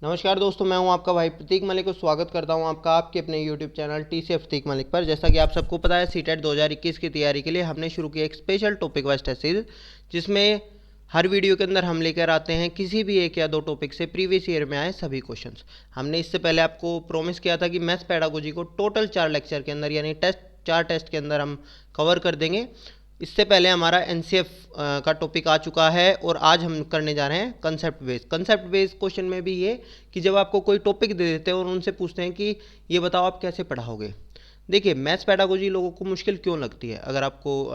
नमस्कार दोस्तों, मैं हूं आपका भाई प्रतीक मलिक को स्वागत करता हूं आपका आपके अपने यूट्यूब चैनल टीसीएफ प्रतीक मलिक पर। जैसा कि आप सबको पता है, सीटेट 2021 की तैयारी के लिए हमने शुरू किया एक special topic wise test series, जिसमें हर वीडियो के अंदर हम लेकर आते हैं किसी भी एक या दो टॉपिक से प्रीवियस ईयर में आए सभी क्वेश्चंस। हमने इससे पहले आपको प्रॉमिस किया था कि मैथ्स पेडागोजी को टोटल 4 लेक्चर के अंदर यानी चार टेस्ट के अंदर हम कवर कर देंगे। इससे पहले हमारा एनसीएफ का टॉपिक आ चुका है और आज हम करने जा रहे हैं कंसेप्ट बेस्ड क्वेश्चन में भी ये कि जब आपको कोई टॉपिक दे देते हैं और उनसे पूछते हैं कि ये बताओ आप कैसे पढ़ाओगे। देखिए, मैथ्स पेडागोजी लोगों को मुश्किल क्यों लगती है। अगर आपको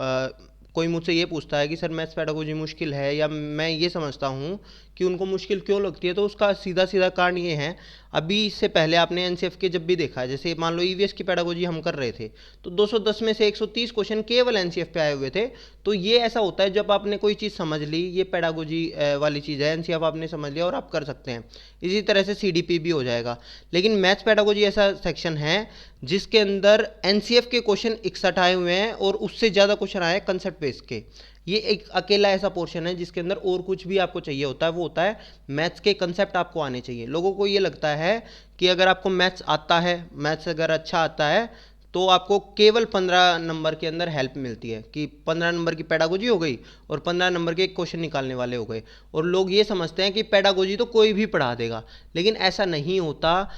कोई मुझसे ये पूछता है कि सर मैथ्स पेडागोजी मुश्किल है, या मैं ये समझता हूँ कि उनको मुश्किल क्यों लगती है, तो उसका सीधा सीधा कारण ये है। अभी इससे पहले आपने एनसीएफ के जब भी देखा है, जैसे मान लो ईवीएस की पेडागोजी हम कर रहे थे तो 210 में से 130 क्वेश्चन केवल एनसीएफ पे आए हुए थे। तो ये ऐसा होता है जब आपने कोई चीज़ समझ ली, ये पेडागोजी वाली चीज़ है, एनसीएफ आपने समझ लिया और आप कर सकते हैं। इसी तरह से सीडीपी भी हो जाएगा। लेकिन मैथ्स पेडागोजी ऐसा सेक्शन है जिसके अंदर एनसीएफ के क्वेश्चन 61 आए हुए हैं और उससे ज़्यादा क्वेश्चन आए हैं कंसेप्ट बेस के। ये एक अकेला ऐसा पोर्शन है जिसके अंदर और कुछ भी आपको चाहिए होता है, वो होता है मैथ्स के कंसेप्ट आपको आने चाहिए। लोगों को ये लगता है कि अगर आपको मैथ्स आता है, मैथ्स अगर अच्छा आता है, तो आपको केवल 15 नंबर के अंदर हेल्प मिलती है कि 15 नंबर की पेडागोजी हो गई और 15 नंबर के क्वेश्चन निकालने वाले हो गए। और लोग ये समझते हैं कि पेडागोजी तो कोई भी पढ़ा देगा, लेकिन ऐसा नहीं होता।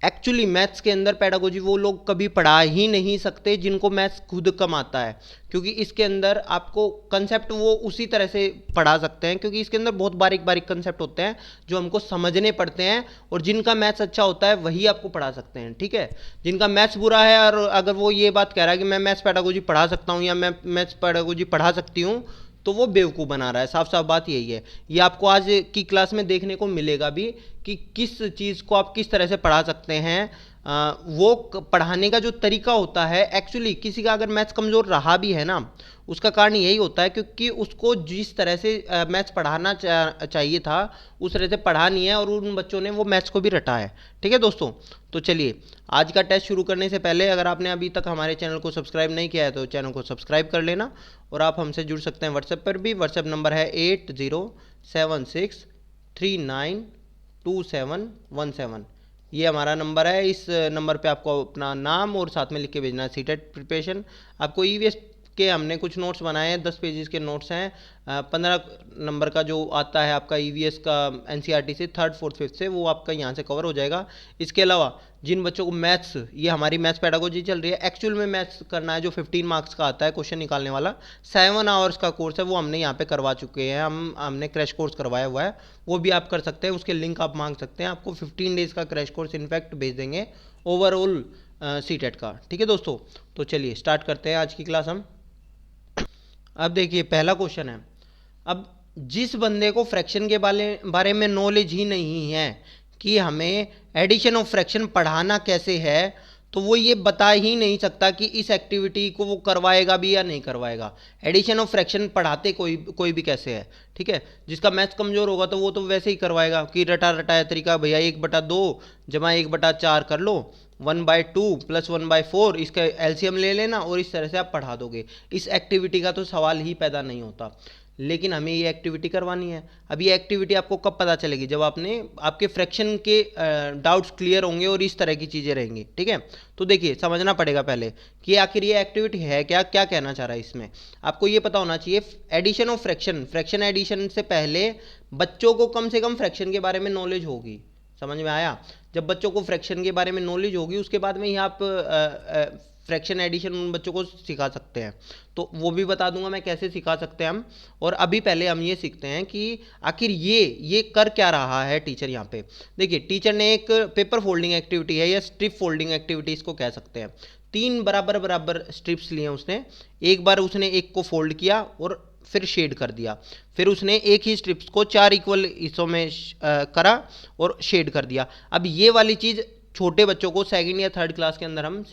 एक्चुअली मैथ्स के अंदर पेडागोजी वो लोग कभी पढ़ा ही नहीं सकते जिनको मैथ्स खुद कम आता है, क्योंकि इसके अंदर आपको कंसेप्ट वो उसी तरह से पढ़ा सकते हैं, क्योंकि इसके अंदर बहुत बारीक बारीक कंसेप्ट होते हैं जो हमको समझने पड़ते हैं। और जिनका मैथ्स अच्छा होता है वही आपको पढ़ा सकते हैं, ठीक है। जिनका मैथ्स बुरा है और अगर वो ये बात कह रहा है कि मैं मैथ्स पेडागोजी पढ़ा सकता हूँ या मैं मैथ्स पेडागोजी पढ़ा सकती हूँ, तो वो बेवकूफ़ बना रहा है। साफ साफ बात यही है। ये आपको आज की क्लास में देखने को मिलेगा भी कि किस चीज़ को आप किस तरह से पढ़ा सकते हैं। वो पढ़ाने का जो तरीका होता है, एक्चुअली किसी का अगर मैथ्स कमज़ोर रहा भी है ना, उसका कारण यही होता है क्योंकि उसको जिस तरह से मैथ्स पढ़ाना चाहिए था उस तरह से पढ़ा नहीं है और उन बच्चों ने वो मैथ्स को भी रटा है। ठीक है दोस्तों, तो चलिए आज का टेस्ट शुरू करने से पहले अगर आपने अभी तक हमारे चैनल को सब्सक्राइब नहीं किया है तो चैनल को सब्सक्राइब कर लेना। और आप हमसे जुड़ सकते हैं व्हाट्सएप पर भी। व्हाट्सएप नंबर है 8076392717। ये हमारा नंबर है। इस नंबर पे आपको अपना नाम और साथ में लिख के भेजना है सीटेट प्रिपरेशन। आपको ईवीएस के हमने कुछ नोट्स बनाए हैं, 10 पेजेस के नोट्स हैं। 15 नंबर का जो आता है आपका ईवीएस का एनसीईआरटी से, थर्ड फोर्थ फिफ्थ से, वो आपका यहाँ से कवर हो जाएगा। इसके अलावा जिन बच्चों को मैथ्स, ये हमारी मैथ्स पेडागोजी चल रही है, एक्चुअल में मैथ्स करना है जो 15 मार्क्स का आता है क्वेश्चन निकालने वाला, 7 आवर्स का कोर्स है, वो हमने यहाँ पे करवा चुके हैं। हमने क्रैश कोर्स करवाया हुआ है, वो भी आप कर सकते हैं। उसके लिंक आप मांग सकते हैं, आपको 15 डेज़ का क्रैश कोर्स इनफैक्ट भेज देंगे ओवरऑल सीटेट का। ठीक है दोस्तों, तो चलिए स्टार्ट करते हैं आज की क्लास हम। अब देखिए पहला क्वेश्चन है। अब जिस बंदे को फ्रैक्शन के बारे में नॉलेज ही नहीं है कि हमें एडिशन ऑफ फ्रैक्शन पढ़ाना कैसे है, तो वो ये बता ही नहीं सकता कि इस एक्टिविटी को वो करवाएगा भी या नहीं करवाएगा। एडिशन ऑफ फ्रैक्शन पढ़ाते कोई भी कैसे है, ठीक है। जिसका मैथ्स कमज़ोर होगा तो वो तो वैसे ही करवाएगा कि रटा रटाया तरीका, भैया 1/2 जमा 1/4 कर लो, 1/2 प्लस 1/4, इसका एलसीएम ले लेना और इस तरह से आप पढ़ा दोगे। इस एक्टिविटी का तो सवाल ही पैदा नहीं होता। लेकिन हमें ये एक्टिविटी करवानी है। अब ये एक्टिविटी आपको कब पता चलेगी, जब आपके फ्रैक्शन के डाउट्स क्लियर होंगे और इस तरह की चीज़ें रहेंगी, ठीक है। तो देखिए समझना पड़ेगा पहले कि आखिर ये एक्टिविटी है क्या, क्या कहना चाह रहा है इसमें। आपको ये पता होना चाहिए एडिशन ऑफ फ्रैक्शन एडिशन से पहले बच्चों को कम से कम फ्रैक्शन के बारे में नॉलेज होगी। समझ में आया। जब बच्चों को फ्रैक्शन के बारे में नॉलेज होगी उसके बाद में ही आप फ्रैक्शन एडिशन उन बच्चों को सिखा सकते हैं। तो वो भी बता दूंगा मैं कैसे सिखा सकते हैं हम। और अभी पहले हम ये सीखते हैं कि आखिर ये कर क्या रहा है टीचर यहाँ पे। देखिए टीचर ने एक पेपर फोल्डिंग एक्टिविटी है या स्ट्रिप फोल्डिंग एक्टिविटी इसको कह सकते हैं। 3 बराबर बराबर स्ट्रिप्स लिए उसने। एक बार उसने एक को फोल्ड किया और फिर शेड कर दिया। फिर उसने एक ही स्ट्रिप्स को 4 इक्वल हिस्सों में करा और शेड कर दिया। अब ये वाली चीज़ छोटे बच्चों को सेकंड या थर्ड क्लास के अंदर हम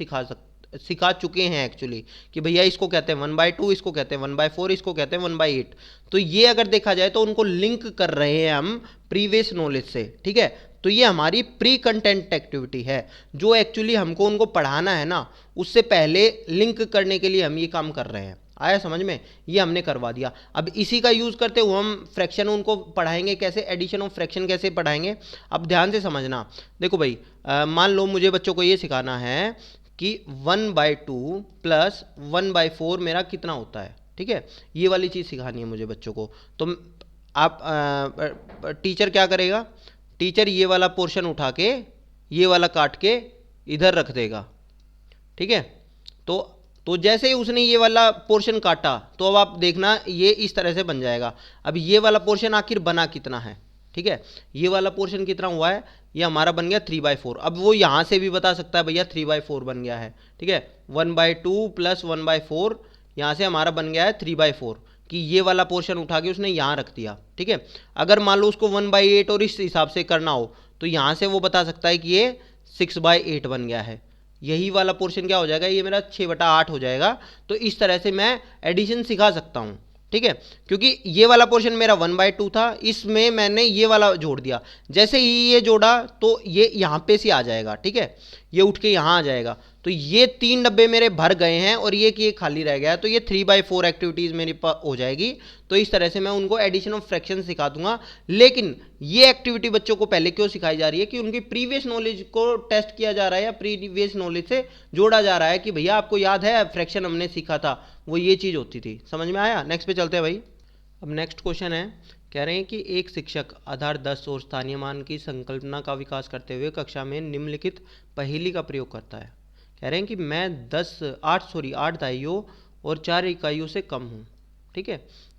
सिखा चुके हैं एक्चुअली, कि भैया इसको कहते हैं 1/2, इसको कहते हैं 1/4, इसको कहते हैं 1/8। तो ये अगर देखा जाए तो उनको लिंक कर रहे हैं हम प्रीवियस नॉलेज से, ठीक है। तो ये हमारी प्री कंटेंट एक्टिविटी है जो एक्चुअली हमको उनको पढ़ाना है ना, उससे पहले लिंक करने के लिए हम ये काम कर रहे हैं। आया समझ में, ये हमने करवा दिया। अब इसी का यूज़ करते हुए हम फ्रैक्शन उनको पढ़ाएंगे कैसे, एडिशन ऑफ फ्रैक्शन कैसे पढ़ाएंगे। अब ध्यान से समझना, देखो भाई मान लो मुझे बच्चों को ये सिखाना है कि 1/2 प्लस 1/4 मेरा कितना होता है, ठीक है, ये वाली चीज़ सिखानी है मुझे बच्चों को। तो आप टीचर क्या करेगा, टीचर ये वाला पोर्शन उठा के ये वाला काट के इधर रख देगा, ठीक है। तो जैसे ही उसने ये वाला पोर्शन काटा तो अब आप देखना ये इस तरह से बन जाएगा। अब ये वाला पोर्शन आखिर बना कितना है, ठीक है, ये वाला पोर्शन कितना हुआ है, ये हमारा बन गया 3/4। अब वो यहाँ से भी बता सकता है भैया 3/4 बन गया है, ठीक है, 1/2 प्लस 1/4 यहाँ से हमारा बन गया है 3/4, कि ये वाला पोर्शन उठा के उसने यहाँ रख दिया, ठीक है। अगर मान लो उसको 1/8 और इस हिसाब से करना हो तो यहाँ से वो बता सकता है कि ये 6/8 बन गया है, यही वाला पोर्शन क्या हो जाएगा, ये मेरा 6/8 हो जाएगा। तो इस तरह से मैं एडिशन सिखा सकता हूँ, ठीक है, क्योंकि ये वाला पोर्शन मेरा 1/2 था, इसमें मैंने ये वाला जोड़ दिया, जैसे ही ये जोड़ा तो ये यहाँ पे से आ जाएगा, ठीक है, ये उठ के यहाँ आ जाएगा। तो ये 3 डब्बे मेरे भर गए हैं और ये खाली रह गया है, तो ये 3/4 एक्टिविटीज़ मेरी हो जाएगी। तो इस तरह से मैं उनको एडिशन ऑफ फ्रैक्शन सिखा दूंगा। लेकिन ये एक्टिविटी बच्चों को पहले क्यों सिखाई जा रही है कि उनकी प्रीवियस नॉलेज को टेस्ट किया जा रहा है या प्रीवियस नॉलेज से जोड़ा जा रहा है कि भैया आपको याद है फ्रैक्शन हमने सीखा था, वो ये चीज़ होती थी। समझ में आया। नेक्स्ट पे चलते हैं भाई। अब नेक्स्ट क्वेश्चन है, कह रहे हैं कि एक शिक्षक आधार 10 और स्थानीय मान की संकल्पना का विकास करते हुए कक्षा में निम्नलिखित पहेली का प्रयोग करता है। कह रहे हैं कि मैं 8 दाइयों और 4 इकाइयों से कम हूँ, ठीक है।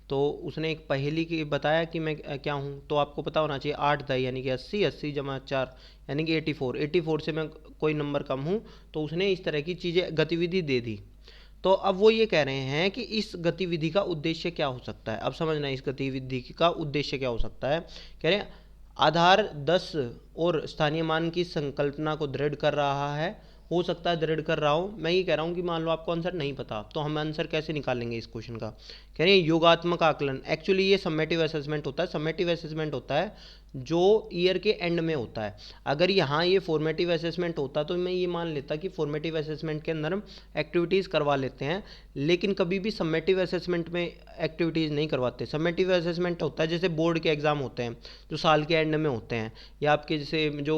तो उसने एक पहेली की बताया कि मैं क्या हूँ, तो आपको पता होना चाहिए 8 दाई यानी कि 80, 80 जमा 4 यानी कि 84, 84 से मैं कोई नंबर कम हूँ। तो उसने इस तरह की चीज़ें गतिविधि दे दी। तो अब वो ये कह रहे हैं कि इस गतिविधि का उद्देश्य क्या हो सकता है। अब समझना इस गतिविधि का उद्देश्य क्या हो सकता है। कह रहे हैं आधार 10 और स्थानीय मान की संकल्पना को दृढ़ कर रहा है, हो सकता है दृढ़ कर रहा हूँ। मैं ये कह रहा हूँ कि मान लो आपको आंसर नहीं पता तो हम आंसर कैसे निकालेंगे इस क्वेश्चन का। कह रहे हैं योगात्मक आकलन, एक्चुअली ये समेटिव असेसमेंट होता है। समेटिव असेसमेंट होता है जो ईयर के एंड में होता है। अगर यहाँ ये फॉर्मेटिव असेसमेंट होता तो मैं ये मान लेता कि फॉर्मेटिव असेसमेंट के अंदर हम एक्टिविटीज़ करवा लेते हैं, लेकिन कभी भी समेटिव असेसमेंट में एक्टिविटीज़ नहीं करवाते। समेटिव असेसमेंट होता है जैसे बोर्ड के एग्ज़ाम होते हैं जो साल के एंड में होते हैं, या आपके जैसे जो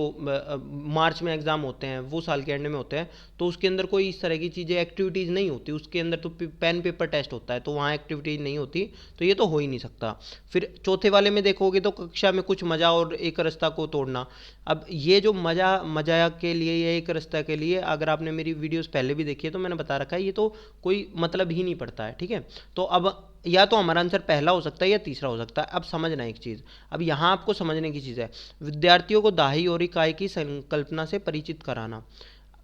मार्च में एग्ज़ाम होते हैं वो साल के एंड में होते हैं। तो उसके अंदर कोई इस तरह की चीज़ें एक्टिविटीज़ नहीं होती, उसके अंदर तो पेन पेपर टेस्ट होता है, तो वहाँ एक्टिविटीज़ नहीं होती, तो ये तो हो ही नहीं सकता। फिर चौथे वाले में देखोगे तो कक्षा में कुछ मज़ा और एक रास्ता को तोड़ना। अब ये जो मज़ा के लिए या एक रास्ता के लिए, अगर आपने मेरी वीडियोस पहले भी देखी है तो मैंने बता रखा है ये तो कोई मतलब ही नहीं पड़ता है, ठीक है। तो अब या तो हमारा आंसर पहला हो सकता है या तीसरा हो सकता है। अब समझना एक चीज़, अब यहाँ आपको समझने की चीज़ है, विद्यार्थियों को दाही और इकाई की संकल्पना से परिचित कराना।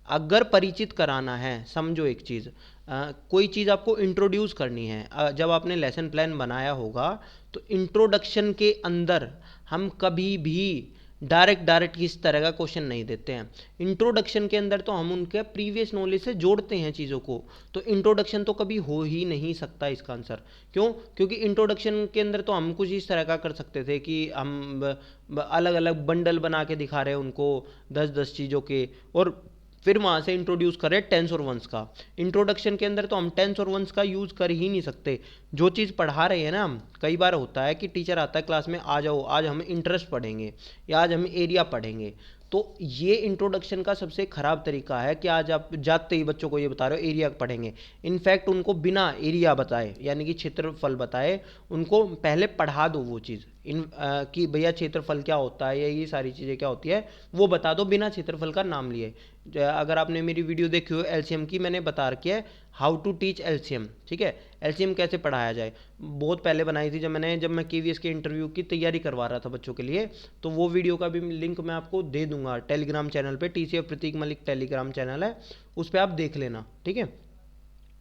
अगर परिचित कराना है, समझो एक चीज़, कोई चीज़ आपको इंट्रोड्यूस करनी है, जब आपने लेसन प्लान बनाया होगा तो इंट्रोडक्शन के अंदर हम कभी भी डायरेक्ट किस तरह का क्वेश्चन नहीं देते हैं। इंट्रोडक्शन के अंदर तो हम उनके प्रीवियस नॉलेज से जोड़ते हैं चीज़ों को, तो इंट्रोडक्शन तो कभी हो ही नहीं सकता इसका आंसर। क्यों? क्योंकि इंट्रोडक्शन के अंदर तो हम कुछ इस तरह का कर सकते थे कि हम अलग अलग बंडल बना के दिखा रहे हैं उनको 10-10 चीज़ों के, और फिर वहाँ से इंट्रोड्यूस करें टेंस और वंस का। इंट्रोडक्शन के अंदर तो हम टेंस और वंस का यूज़ कर ही नहीं सकते। जो चीज़ पढ़ा रहे हैं ना हम, कई बार होता है कि टीचर आता है क्लास में, आ जाओ आज हम इंटरेस्ट पढ़ेंगे या आज हम एरिया पढ़ेंगे, तो ये इंट्रोडक्शन का सबसे ख़राब तरीका है कि आज आप जाते ही बच्चों को ये बता रहे हो एरिया पढ़ेंगे। इनफैक्ट उनको बिना एरिया बताए यानी कि क्षेत्रफल बताए उनको पहले पढ़ा दो वो चीज़ कि भैया क्षेत्रफल क्या होता है या ये सारी चीज़ें क्या होती है वो बता दो बिना क्षेत्रफल का नाम लिए। अगर आपने मेरी वीडियो देखी हो एलसीएम की, मैंने बता रखी है हाउ टू टीच एलसीएम, ठीक है, एलसीएम कैसे पढ़ाया जाए, बहुत पहले बनाई थी जब मैं केवीएस के इंटरव्यू की तैयारी करवा रहा था बच्चों के लिए। तो वो वीडियो का भी लिंक मैं आपको दे दूंगा टेलीग्राम चैनल पे, टीसीएफ प्रतीक मलिक टेलीग्राम चैनल है, उस पर आप देख लेना, ठीक है।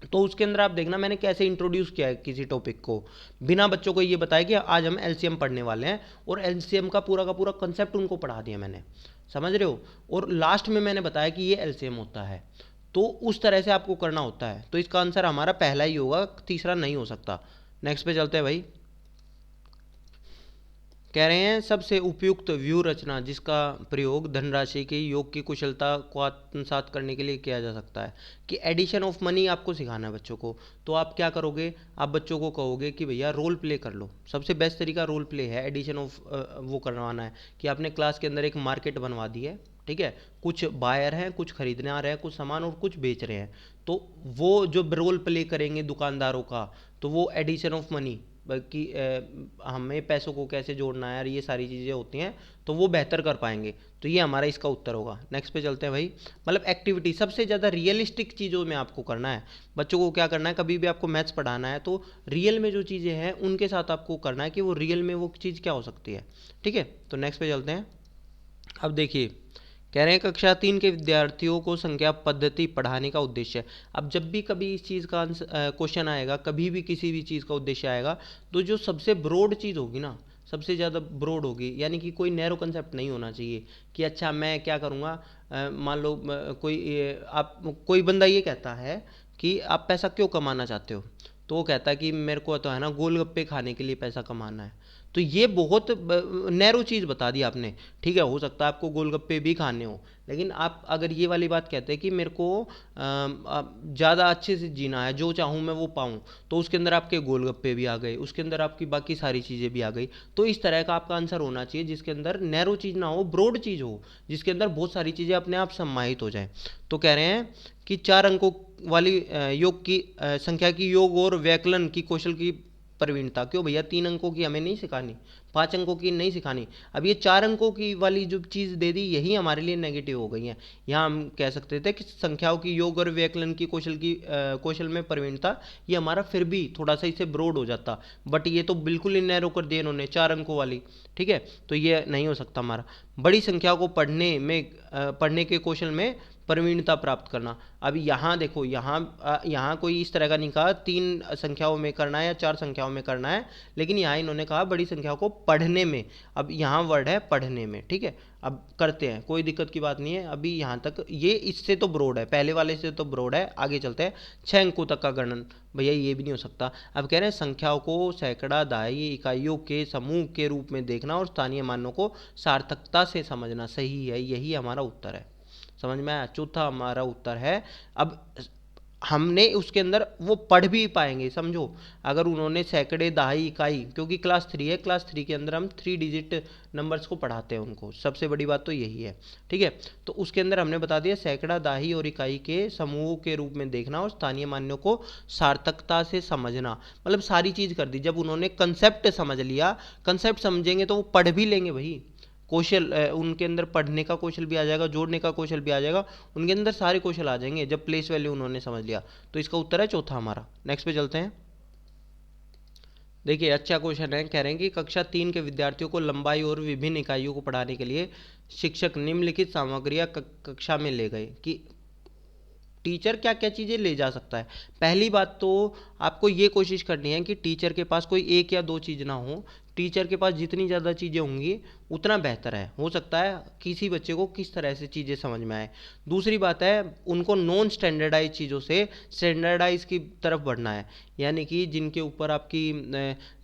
तो उसके अंदर आप देखना मैंने कैसे इंट्रोड्यूस किया है किसी टॉपिक को, बिना बच्चों को ये बताया कि आज हम एलसीएम पढ़ने वाले हैं, और एलसीएम का पूरा कंसेप्ट उनको पढ़ा दिया मैंने, समझ रहे हो, और लास्ट में मैंने बताया कि ये एलसीएम होता है। तो उस तरह से आपको करना होता है। तो इसका आंसर हमारा पहला ही होगा, तीसरा नहीं हो सकता। नेक्स्ट पे चलते हैं भाई। कह रहे हैं सबसे उपयुक्त व्यू रचना जिसका प्रयोग धनराशि के योग की कुशलता को आत्मसात करने के लिए किया जा सकता है। कि एडिशन ऑफ मनी आपको सिखाना है बच्चों को, तो आप क्या करोगे, आप बच्चों को कहोगे कि भैया रोल प्ले कर लो। सबसे बेस्ट तरीका रोल प्ले है, एडिशन ऑफ वो करवाना है कि आपने क्लास के अंदर एक मार्केट बनवा दी है, ठीक है, कुछ बायर हैं, कुछ खरीदने आ रहे हैं कुछ सामान और कुछ बेच रहे हैं, तो वो जो रोल प्ले करेंगे दुकानदारों का, तो वो एडिशन ऑफ मनी, बल्कि हमें पैसों को कैसे जोड़ना है और ये सारी चीज़ें होती हैं, तो वो बेहतर कर पाएंगे। तो ये हमारा इसका उत्तर होगा। नेक्स्ट पे चलते हैं भाई। मतलब एक्टिविटी सबसे ज़्यादा रियलिस्टिक चीज़ों में आपको करना है। बच्चों को क्या करना है, कभी भी आपको मैथ्स पढ़ाना है तो रियल में जो चीज़ें हैं उनके साथ आपको करना है कि वो रियल में वो चीज़ क्या हो सकती है, ठीक है। तो नेक्स्ट पे चलते हैं। अब देखिए, कह रहे हैं कक्षा 3 के विद्यार्थियों को संख्या पद्धति पढ़ाने का उद्देश्य है। अब जब भी कभी इस चीज़ का क्वेश्चन आएगा, कभी भी किसी भी चीज़ का उद्देश्य आएगा, तो जो सबसे ब्रॉड चीज़ होगी ना, सबसे ज़्यादा ब्रॉड होगी, यानी कि कोई नैरो कंसेप्ट नहीं होना चाहिए कि अच्छा मैं क्या करूँगा। मान लो आप कोई बंदा ये कहता है कि आप पैसा क्यों कमाना चाहते हो, तो वो कहता है कि मेरे को तो है ना गोलगप्पे खाने के लिए पैसा कमाना है। तो ये बहुत नैरो चीज़ बता दी आपने, ठीक है। हो सकता है आपको गोलगप्पे भी खाने हो, लेकिन आप अगर ये वाली बात कहते हैं कि मेरे को ज़्यादा अच्छे से जीना है, जो चाहूँ मैं वो पाऊँ, तो उसके अंदर आपके गोलगप्पे भी आ गए, उसके अंदर आपकी बाकी सारी चीज़ें भी आ गई। तो इस तरह का आपका आंसर होना चाहिए जिसके अंदर नैरो चीज़ ना हो, ब्रॉड चीज़ हो, जिसके अंदर बहुत सारी चीज़ें अपने आप सम्माहित हो जाए। तो कह रहे हैं कि 4 अंकों वाली योग की संख्या की योग और व्याकरण की कौशल की प्रवीणता। क्यों भैया 3 अंकों की हमें नहीं सिखानी, 5 अंकों की नहीं सिखानी, अब ये 4 अंकों की वाली जो चीज़ दे दी यही हमारे लिए नेगेटिव हो गई है। यहाँ हम कह सकते थे कि संख्याओं की योग और व्याकरण की कौशल में प्रवीणता, ये हमारा फिर भी थोड़ा सा इसे ब्रॉड हो जाता, बट ये तो बिल्कुल ही नैरो कर दिया इन्होंने 4 अंकों वाली, ठीक है। तो ये नहीं हो सकता हमारा। बड़ी संख्या को पढ़ने के कौशल में प्रवीणता प्राप्त करना। अब यहाँ देखो, यहाँ कोई इस तरह का नहीं कहा 3 संख्याओं में करना है या 4 संख्याओं में करना है, लेकिन यहाँ इन्होंने कहा बड़ी संख्याओं को पढ़ने में। अब यहाँ वर्ड है पढ़ने में, ठीक है। अब करते हैं, कोई दिक्कत की बात नहीं है। अभी यहाँ तक ये इससे तो ब्रॉड है, पहले वाले से तो ब्रॉड है। आगे चलते हैं। 6 अंकों तक का गणन, भैया ये भी नहीं हो सकता। अब कह रहे हैं संख्याओं को सैकड़ा दहाई इकाइयों के समूह के रूप में देखना और स्थानीय मानों को सार्थकता से समझना। सही है, यही हमारा उत्तर है। समझ में आया, चौथा हमारा उत्तर है। अब हमने उसके अंदर वो पढ़ भी पाएंगे, समझो। अगर उन्होंने सैकड़े दहाई इकाई, क्योंकि क्लास 3 है, क्लास 3 के अंदर हम 3 डिजिट नंबर्स को पढ़ाते हैं उनको, सबसे बड़ी बात तो यही है, ठीक है। तो उसके अंदर हमने बता दिया सैकड़ा दहाई और इकाई के समूह के रूप में देखना और स्थानीय मान्यों को सार्थकता से समझना। मतलब सारी चीज़ कर दी। जब उन्होंने कंसेप्ट समझ लिया, कंसेप्ट समझेंगे तो वो पढ़ भी लेंगे भाई। कौशल उनके अंदर पढ़ने का कौशल भी आ जाएगा, जोड़ने का कौशल भी आ जाएगा, उनके अंदर सारे कौशल आ जाएंगे जब प्लेस वैल्यू उन्होंने समझ लिया। तो इसका उत्तर है चौथा हमारा। नेक्स्ट पे चलते हैं। देखिए अच्छा क्वेश्चन है। कह रहे हैं कि कक्षा 3 के विद्यार्थियों को लंबाई और विभिन्न इकाइयों को पढ़ाने के लिए शिक्षक निम्नलिखित सामग्रियां कक्षा में ले गए। कि टीचर क्या क्या चीज़ें ले जा सकता है। पहली बात तो आपको ये कोशिश करनी है कि टीचर के पास कोई 1 या 2 चीज़ ना हो। टीचर के पास जितनी ज़्यादा चीज़ें होंगी उतना बेहतर है। हो सकता है किसी बच्चे को किस तरह से चीज़ें समझ में आए। दूसरी बात है, उनको नॉन स्टैंडर्डाइज चीज़ों से स्टैंडर्डाइज की तरफ बढ़ना है। यानी कि जिनके ऊपर आपकी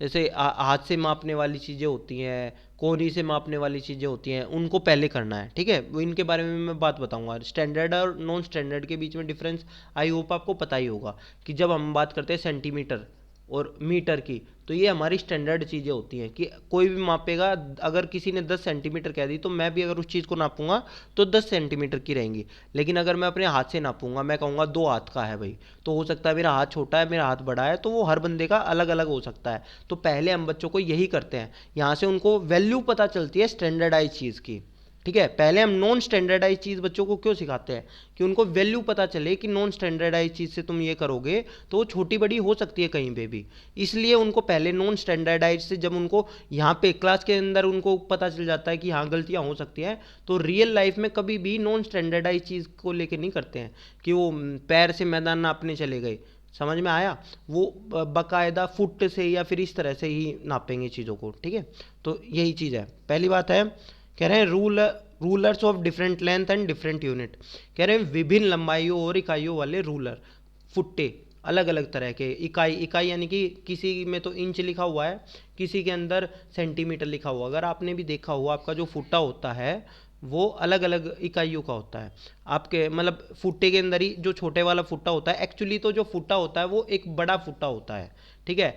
जैसे हाथ से मापने वाली चीज़ें होती हैं, कोहनी से मापने वाली चीज़ें होती हैं, उनको पहले करना है, ठीक है। वो इनके बारे में मैं बात बताऊंगा। स्टैंडर्ड और नॉन स्टैंडर्ड के बीच में डिफरेंस आई होप आपको पता ही होगा कि जब हम बात करते हैं सेंटीमीटर और मीटर की, तो ये हमारी स्टैंडर्ड चीज़ें होती हैं कि कोई भी मापेगा। अगर किसी ने 10 सेंटीमीटर कह दी तो मैं भी अगर उस चीज़ को नापूंगा तो 10 सेंटीमीटर की रहेंगी। लेकिन अगर मैं अपने हाथ से नापूंगा, मैं कहूँगा 2 हाथ का है भाई, तो हो सकता है मेरा हाथ छोटा है, मेरा हाथ बड़ा है, तो वो हर बंदे का अलग अलग हो सकता है। तो पहले हम बच्चों को यही करते हैं, यहाँ से उनको वैल्यू पता चलती है स्टैंडर्डाइज चीज़ की, ठीक है। पहले हम नॉन स्टैंडर्डाइज चीज़ बच्चों को क्यों सिखाते हैं कि उनको वैल्यू पता चले कि नॉन स्टैंडर्डाइज चीज़ से तुम ये करोगे तो वो छोटी बड़ी हो सकती है कहीं पे भी। इसलिए उनको पहले नॉन स्टैंडर्डाइज से, जब उनको यहाँ पे क्लास के अंदर उनको पता चल जाता है कि हाँ गलतियाँ हो सकती हैं, तो रियल लाइफ में कभी भी नॉन स्टैंडर्डाइज चीज़ को लेकर नहीं करते हैं कि वो पैर से मैदान नापने चले गए। समझ में आया, वो बाकायदा फुट से या फिर इस तरह से ही नापेंगे चीज़ों को, ठीक है। तो यही चीज़ है। पहली बात है, कह रहे हैं rulers of different length and different unit. कह रहे हैं विभिन्न लंबाइयों और इकाइयों वाले रूलर, फुट्टे। अलग अलग तरह के इकाई, इकाई यानी कि किसी में तो इंच लिखा हुआ है, किसी के अंदर सेंटीमीटर लिखा हुआ। अगर आपने भी देखा हुआ, आपका जो फुट्टा होता है वो अलग अलग इकाइयों का होता है। आपके मतलब फुट्टे के अंदर ही जो छोटे वाला फुट्टा होता है, एक्चुअली तो जो फुट्टा होता है वो एक बड़ा फुट्टा होता है, ठीक है।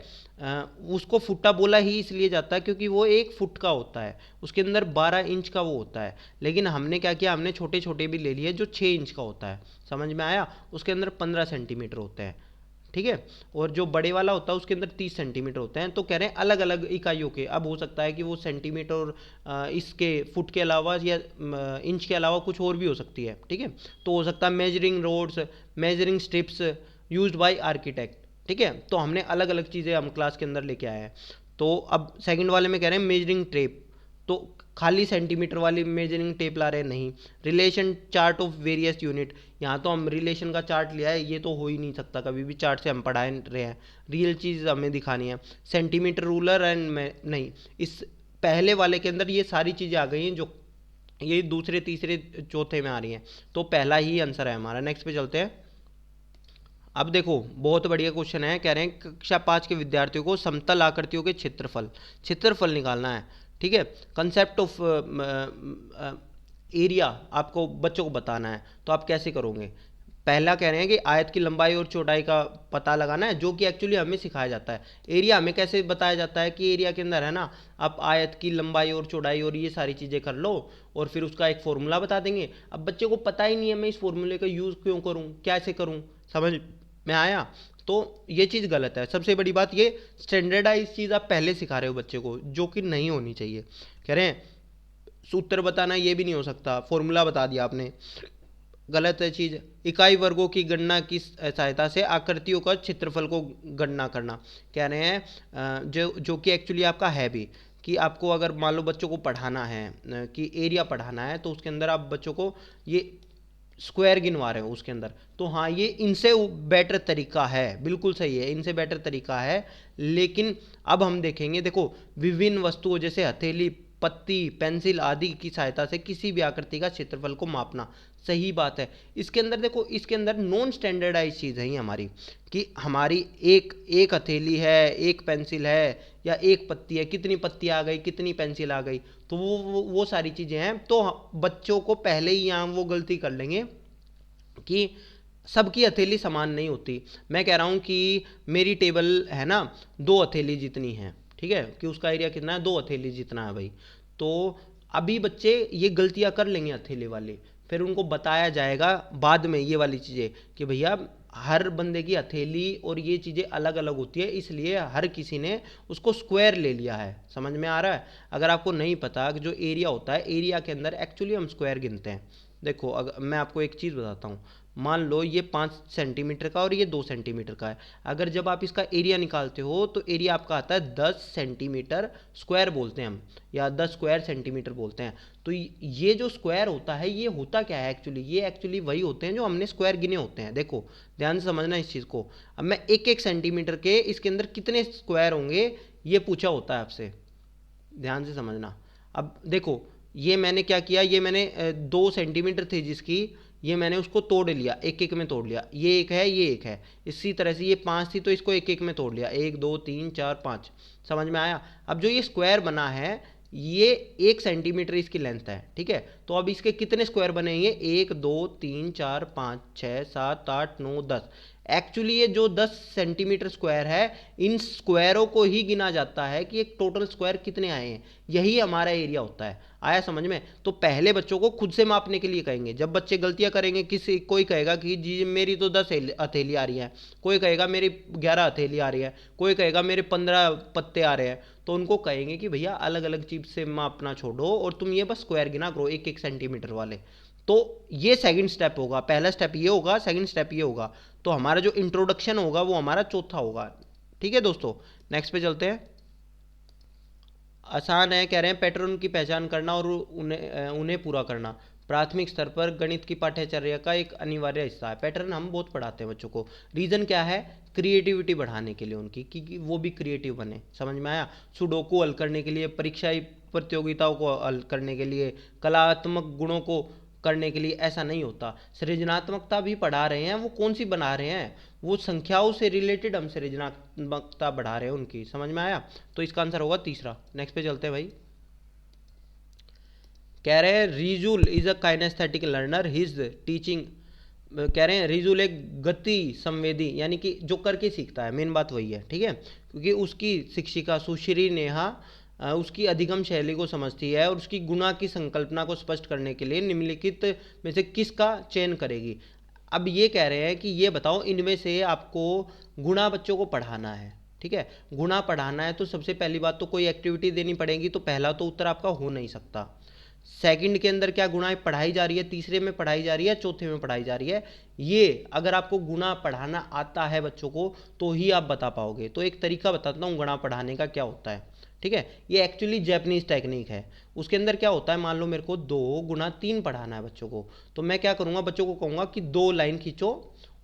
उसको फुट्टा बोला ही इसलिए जाता है क्योंकि वो 1 फुट का होता है, उसके अंदर 12 इंच का वो होता है। लेकिन हमने क्या किया, हमने छोटे छोटे भी ले लिए जो 6 इंच का होता है, समझ में आया। उसके अंदर 15 सेंटीमीटर होते हैं, ठीक है। और जो बड़े वाला होता है उसके अंदर 30 सेंटीमीटर होते हैं। तो कह रहे हैं अलग अलग इकाइयों के। अब हो सकता है कि वो सेंटीमीटर और इसके फुट के अलावा या इंच के अलावा कुछ और भी हो सकती है, ठीक है। तो हो सकता है measuring rods, measuring strips used by architect, ठीक है। तो हमने अलग अलग चीज़ें हम क्लास के अंदर लेके आए हैं। तो अब सेकंड वाले में कह रहे हैं मेजरिंग टेप, तो खाली सेंटीमीटर वाली मेजरिंग टेप ला रहे हैं, नहीं। Relation chart of various unit, यहाँ तो हम रिलेशन का चार्ट लिया है, ये तो हो ही नहीं सकता कभी भी, चार्ट से हम पढ़ा रहे हैं, रियल चीज़ हमें दिखानी है। सेंटीमीटर रूलर एंड नहीं, इस पहले वाले के अंदर ये सारी चीज़ें आ गई हैं जो ये दूसरे तीसरे चौथे में आ रही हैं। तो पहला ही आंसर है हमारा। नेक्स्ट पे चलते हैं। अब देखो बहुत बढ़िया क्वेश्चन है। कह रहे हैं कक्षा 5 के विद्यार्थियों को समतल आकृतियों के क्षेत्रफल निकालना है, ठीक है। कंसेप्ट ऑफ एरिया आपको बच्चों को बताना है। तो आप कैसे करोगे? पहला कह रहे हैं कि आयत की लंबाई और चौड़ाई का पता लगाना है, जो कि एक्चुअली हमें सिखाया जाता है। एरिया हमें कैसे बताया जाता है कि एरिया के अंदर है ना, आप आयत की लंबाई और चौड़ाई और ये सारी चीज़ें कर लो और फिर उसका एक फॉर्मूला बता देंगे। अब बच्चे को पता ही नहीं है मैं इस फॉर्मूले का यूज़ क्यों करूँ, कैसे करूँ, समझ में आया? तो ये चीज़ गलत है। सबसे बड़ी बात ये स्टैंडर्डाइज चीज़ आप पहले सिखा रहे हो बच्चे को, जो कि नहीं होनी चाहिए। कह रहे हैं सूत्र बताना, ये भी नहीं हो सकता, फॉर्मूला बता दिया आपने, गलत है चीज़। इकाई वर्गों की गणना की सहायता से आकृतियों का क्षेत्रफल को गणना करना, कह रहे हैं जो कि एक्चुअली आपका है भी, कि आपको अगर मान लो बच्चों को पढ़ाना है कि एरिया पढ़ाना है, तो उसके अंदर आप बच्चों को ये स्क्वायर गिनवा रहे हो उसके अंदर, तो हाँ ये इनसे बेटर तरीका है, बिल्कुल सही है, इनसे बेटर तरीका है। लेकिन अब हम देखेंगे, देखो विभिन्न वस्तुओं जैसे हथेली, पत्ती, पेंसिल आदि की सहायता से किसी भी आकृति का क्षेत्रफल को मापना, सही बात है। इसके अंदर देखो, इसके अंदर नॉन स्टैंडर्डाइज चीज़ है हमारी, कि हमारी एक एक हथेली है, एक पेंसिल है, या एक पत्ती है, कितनी पत्ती आ गई, कितनी पेंसिल आ गई, तो वो सारी चीज़ें हैं। तो बच्चों को पहले ही यहाँ वो गलती कर लेंगे कि सबकी हथेली समान नहीं होती। मैं कह रहा हूँ कि मेरी टेबल है ना 2 हथेली जितनी है, ठीक है, कि उसका एरिया कितना है, 2 हथेली जितना है भाई। तो अभी बच्चे ये गलतियाँ कर लेंगे हथेली वाली, फिर उनको बताया जाएगा बाद में ये वाली चीज़ें कि भैया हर बंदे की हथेली और ये चीज़ें अलग अलग होती है, इसलिए हर किसी ने उसको स्क्वायर ले लिया है। समझ में आ रहा है? अगर आपको नहीं पता कि जो एरिया होता है, एरिया के अंदर एक्चुअली हम स्क्वायर गिनते हैं। देखो अगर मैं आपको एक चीज़ बताता हूँ, मान लो ये 5 सेंटीमीटर का और ये 2 सेंटीमीटर का है। अगर जब आप इसका एरिया निकालते हो तो एरिया आपका आता है 10 सेंटीमीटर स्क्वायर बोलते हैं हम, या 10 स्क्वायर सेंटीमीटर बोलते हैं। तो ये जो स्क्वायर होता है, ये होता क्या है एक्चुअली? ये एक्चुअली वही होते हैं जो हमने स्क्वायर गिने होते हैं। देखो ध्यान से समझना इस चीज़ को। अब मैं एक एक सेंटीमीटर के इसके अंदर कितने स्क्वायर होंगे ये पूछा होता है आपसे, ध्यान से समझना। अब देखो ये मैंने क्या किया, ये मैंने 2 सेंटीमीटर थी जिसकी, ये मैंने उसको तोड़ लिया, एक एक में तोड़ लिया, ये एक है, ये एक है। इसी तरह से ये 5 थी तो इसको एक एक में तोड़ लिया, 1 2 3 4 5। समझ में आया? अब जो ये स्क्वायर बना है, ये 1 सेंटीमीटर इसकी लेंथ है, ठीक है। तो अब इसके कितने स्क्वायर बनेंगे? 1 2 3 4 5 6 7 8 9 10। एक्चुअली ये जो 10 सेंटीमीटर स्क्वायर है, इन स्क्वायरों को ही गिना जाता है कि एक टोटल स्क्वायर कितने आए हैं, यही हमारा एरिया होता है। आया समझ में? तो पहले बच्चों को खुद से मापने के लिए कहेंगे। जब बच्चे गलतियां करेंगे, किसी कोई कहेगा कि जी मेरी तो 10 हथेली आ रही है, कोई कहेगा मेरी 11 हथेली आ रही है, कोई कहेगा मेरे 15 पत्ते आ रहे हैं, तो उनको कहेंगे कि भैया अलग अलग चीज़ से मापना छोड़ो और तुम ये बस स्क्वायर गिना करो, एक एक सेंटीमीटर वाले। तो ये सेकंड स्टेप होगा, पहला स्टेप ये होगा, सेकंड स्टेप ये होगा। तो हमारा जो इंट्रोडक्शन होगा वो हमारा चौथा होगा, ठीक है दोस्तों। नेक्स्ट पे चलते हैं। आसान है, कह रहे हैं पैटर्न की पहचान करना और उन्हें पूरा करना प्राथमिक स्तर पर गणित की पाठ्यचर्या का एक अनिवार्य हिस्सा है। पैटर्न हम बहुत पढ़ाते हैं बच्चों को। रीज़न क्या है? क्रिएटिविटी बढ़ाने के लिए उनकी, कि वो भी क्रिएटिव बने। समझ में आया? सुडोकू हल करने के लिए, परीक्षाई प्रतियोगिताओं को हल करने के लिए, कलात्मक गुणों को करने के लिए, ऐसा नहीं होता। सृजनात्मकता भी पढ़ा रहे हैं, वो कौन सी बना रहे हैं, वो संख्याओं से रिलेटेड हम सृजनात्मकता बढ़ा रहे हैं उनकी। समझ में आया? तो इसका आंसर होगा तीसरा। नेक्स्ट पे चलते हैं भाई। कह रहे हैं Rijul is a kinesthetic learner, his teaching, कह रहे हैं रिजुल एक गति संवेदी यानी कि जो करके सीखता है, मेन बात वही है, ठीक है। क्योंकि उसकी शिक्षिका सुश्री नेहा उसकी अधिगम शैली को समझती है और उसकी गुणा की संकल्पना को स्पष्ट करने के लिए निम्नलिखित में से किसका चयन करेगी। अब ये कह रहे हैं कि ये बताओ इनमें से आपको गुणा बच्चों को पढ़ाना है, ठीक है। गुणा पढ़ाना है तो सबसे पहली बात तो कोई एक्टिविटी देनी पड़ेगी, तो पहला तो उत्तर आपका हो नहीं सकता। सेकंड के अंदर क्या गुणा पढ़ाई जा रही है, तीसरे में पढ़ाई जा रही है, चौथे में पढ़ाई जा रही है। ये अगर आपको गुणा पढ़ाना आता है बच्चों को तो ही आप बता पाओगे। तो एक तरीका बताता हूँ गुणा पढ़ाने का क्या होता है, ठीक है। ये एक्चुअली जैपनीज टेक्निक है। उसके अंदर क्या होता है, मान लो मेरे को 2 गुणा 3 पढ़ाना है बच्चों को, तो मैं क्या करूँगा, बच्चों को कहूँगा कि 2 लाइन खींचो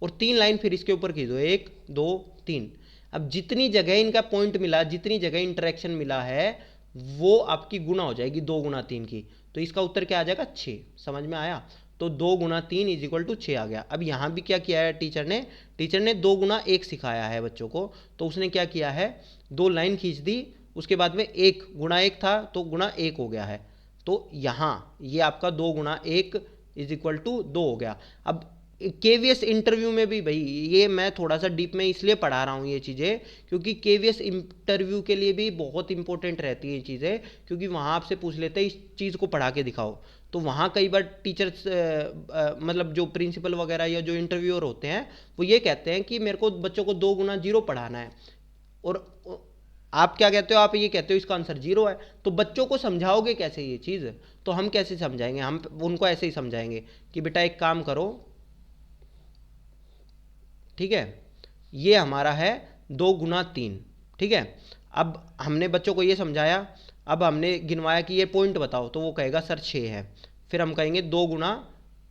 और 3 लाइन फिर इसके ऊपर खींचो, 1 2 3। अब जितनी जगह इनका पॉइंट मिला, जितनी जगह इंटरेक्शन मिला है, वो आपकी गुणा हो जाएगी 2 गुणा 3 की। तो इसका उत्तर क्या आ जाएगा, 6। समझ में आया? तो 2 गुणा 3 इज इक्वल टू 6 आ गया। अब यहाँ भी क्या किया है टीचर ने 2 गुणा 1 सिखाया है बच्चों को। तो उसने क्या किया है, 2 लाइन खींच दी, उसके बाद में 1 गुणा 1 था तो गुणा 1 हो गया है। तो यहाँ ये आपका 2 गुणा 1 इज इक्वल टू 2 हो गया। अब केवीएस इंटरव्यू में भी भाई, ये मैं थोड़ा सा डीप में इसलिए पढ़ा रहा हूँ ये चीज़ें, क्योंकि केवीएस इंटरव्यू के लिए भी बहुत इंपॉर्टेंट रहती है ये चीज़ें, क्योंकि वहाँ आपसे पूछ लेते हैं इस चीज़ को पढ़ा के दिखाओ। तो वहाँ कई बार टीचर्स मतलब जो प्रिंसिपल वगैरह या जो इंटरव्यूअर होते हैं वो ये कहते हैं कि मेरे को बच्चों को 2 गुना 0 पढ़ाना है, और आप क्या कहते हो, आप ये कहते हो इसका आंसर 0 है। तो बच्चों को समझाओगे कैसे ये चीज़? तो हम कैसे समझाएंगे, हम उनको ऐसे ही समझाएंगे कि बेटा एक काम करो, ठीक है, ये हमारा है 2 गुना 3, ठीक है। अब हमने बच्चों को ये समझाया, अब हमने गिनवाया कि ये पॉइंट बताओ, तो वो कहेगा सर 6 है। फिर हम कहेंगे 2 गुना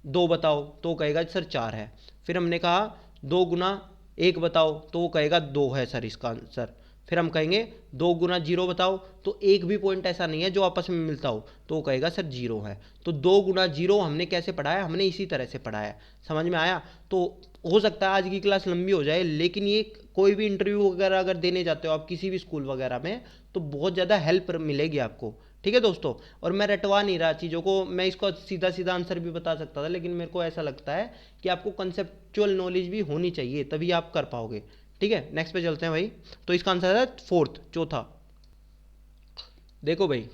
2 बताओ, तो वो कहेगा सर 4 है। फिर हमने कहा 2 गुना 1 बताओ, तो वो कहेगा 2 है सर इसका आंसर। फिर हम कहेंगे 2 गुना 0 बताओ, तो एक भी पॉइंट ऐसा नहीं है जो आपस में मिलता हो, तो वो कहेगा सर 0 है। तो 2 गुना 0 हमने कैसे पढ़ाया, हमने इसी तरह से पढ़ाया। समझ में आया? तो हो सकता है आज की क्लास लंबी हो जाए, लेकिन ये कोई भी इंटरव्यू वगैरह अगर देने जाते हो आप किसी भी स्कूल वगैरह में, तो बहुत ज़्यादा हेल्प मिलेगी आपको, ठीक है दोस्तों। और मैं रटवा नहीं रहा चीज़ों को, मैं इसको सीधा सीधा आंसर भी बता सकता था, लेकिन मेरे को ऐसा लगता है कि आपको कंसेप्चुअल नॉलेज भी होनी चाहिए, तभी आप कर पाओगे, ठीक है। नेक्स्ट पे चलते हैं भाई। तो इसका आंसर है 4th, चौथा। देखो भाई,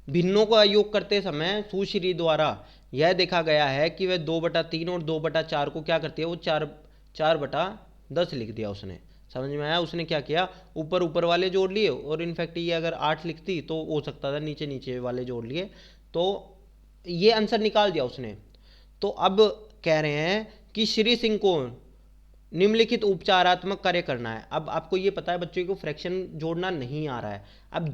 भिन्नों का योग करते समय सुश्री द्वारा यह देखा गया है कि वह 2/3 और 2/4 को क्या करती है, वो 4/10 लिख दिया उसने। समझ में आया? उसने क्या किया, ऊपर ऊपर वाले जोड़ लिए, और इनफैक्ट ये अगर 8 लिखती तो हो सकता था नीचे नीचे वाले जोड़ लिए, तो ये आंसर निकाल दिया उसने। तो अब कह रहे हैं कि श्री सिंह को निम्नलिखित उपचारात्मक कार्य करना है। अब आपको ये पता है बच्चों को फ्रैक्शन जोड़ना नहीं आ रहा है। अब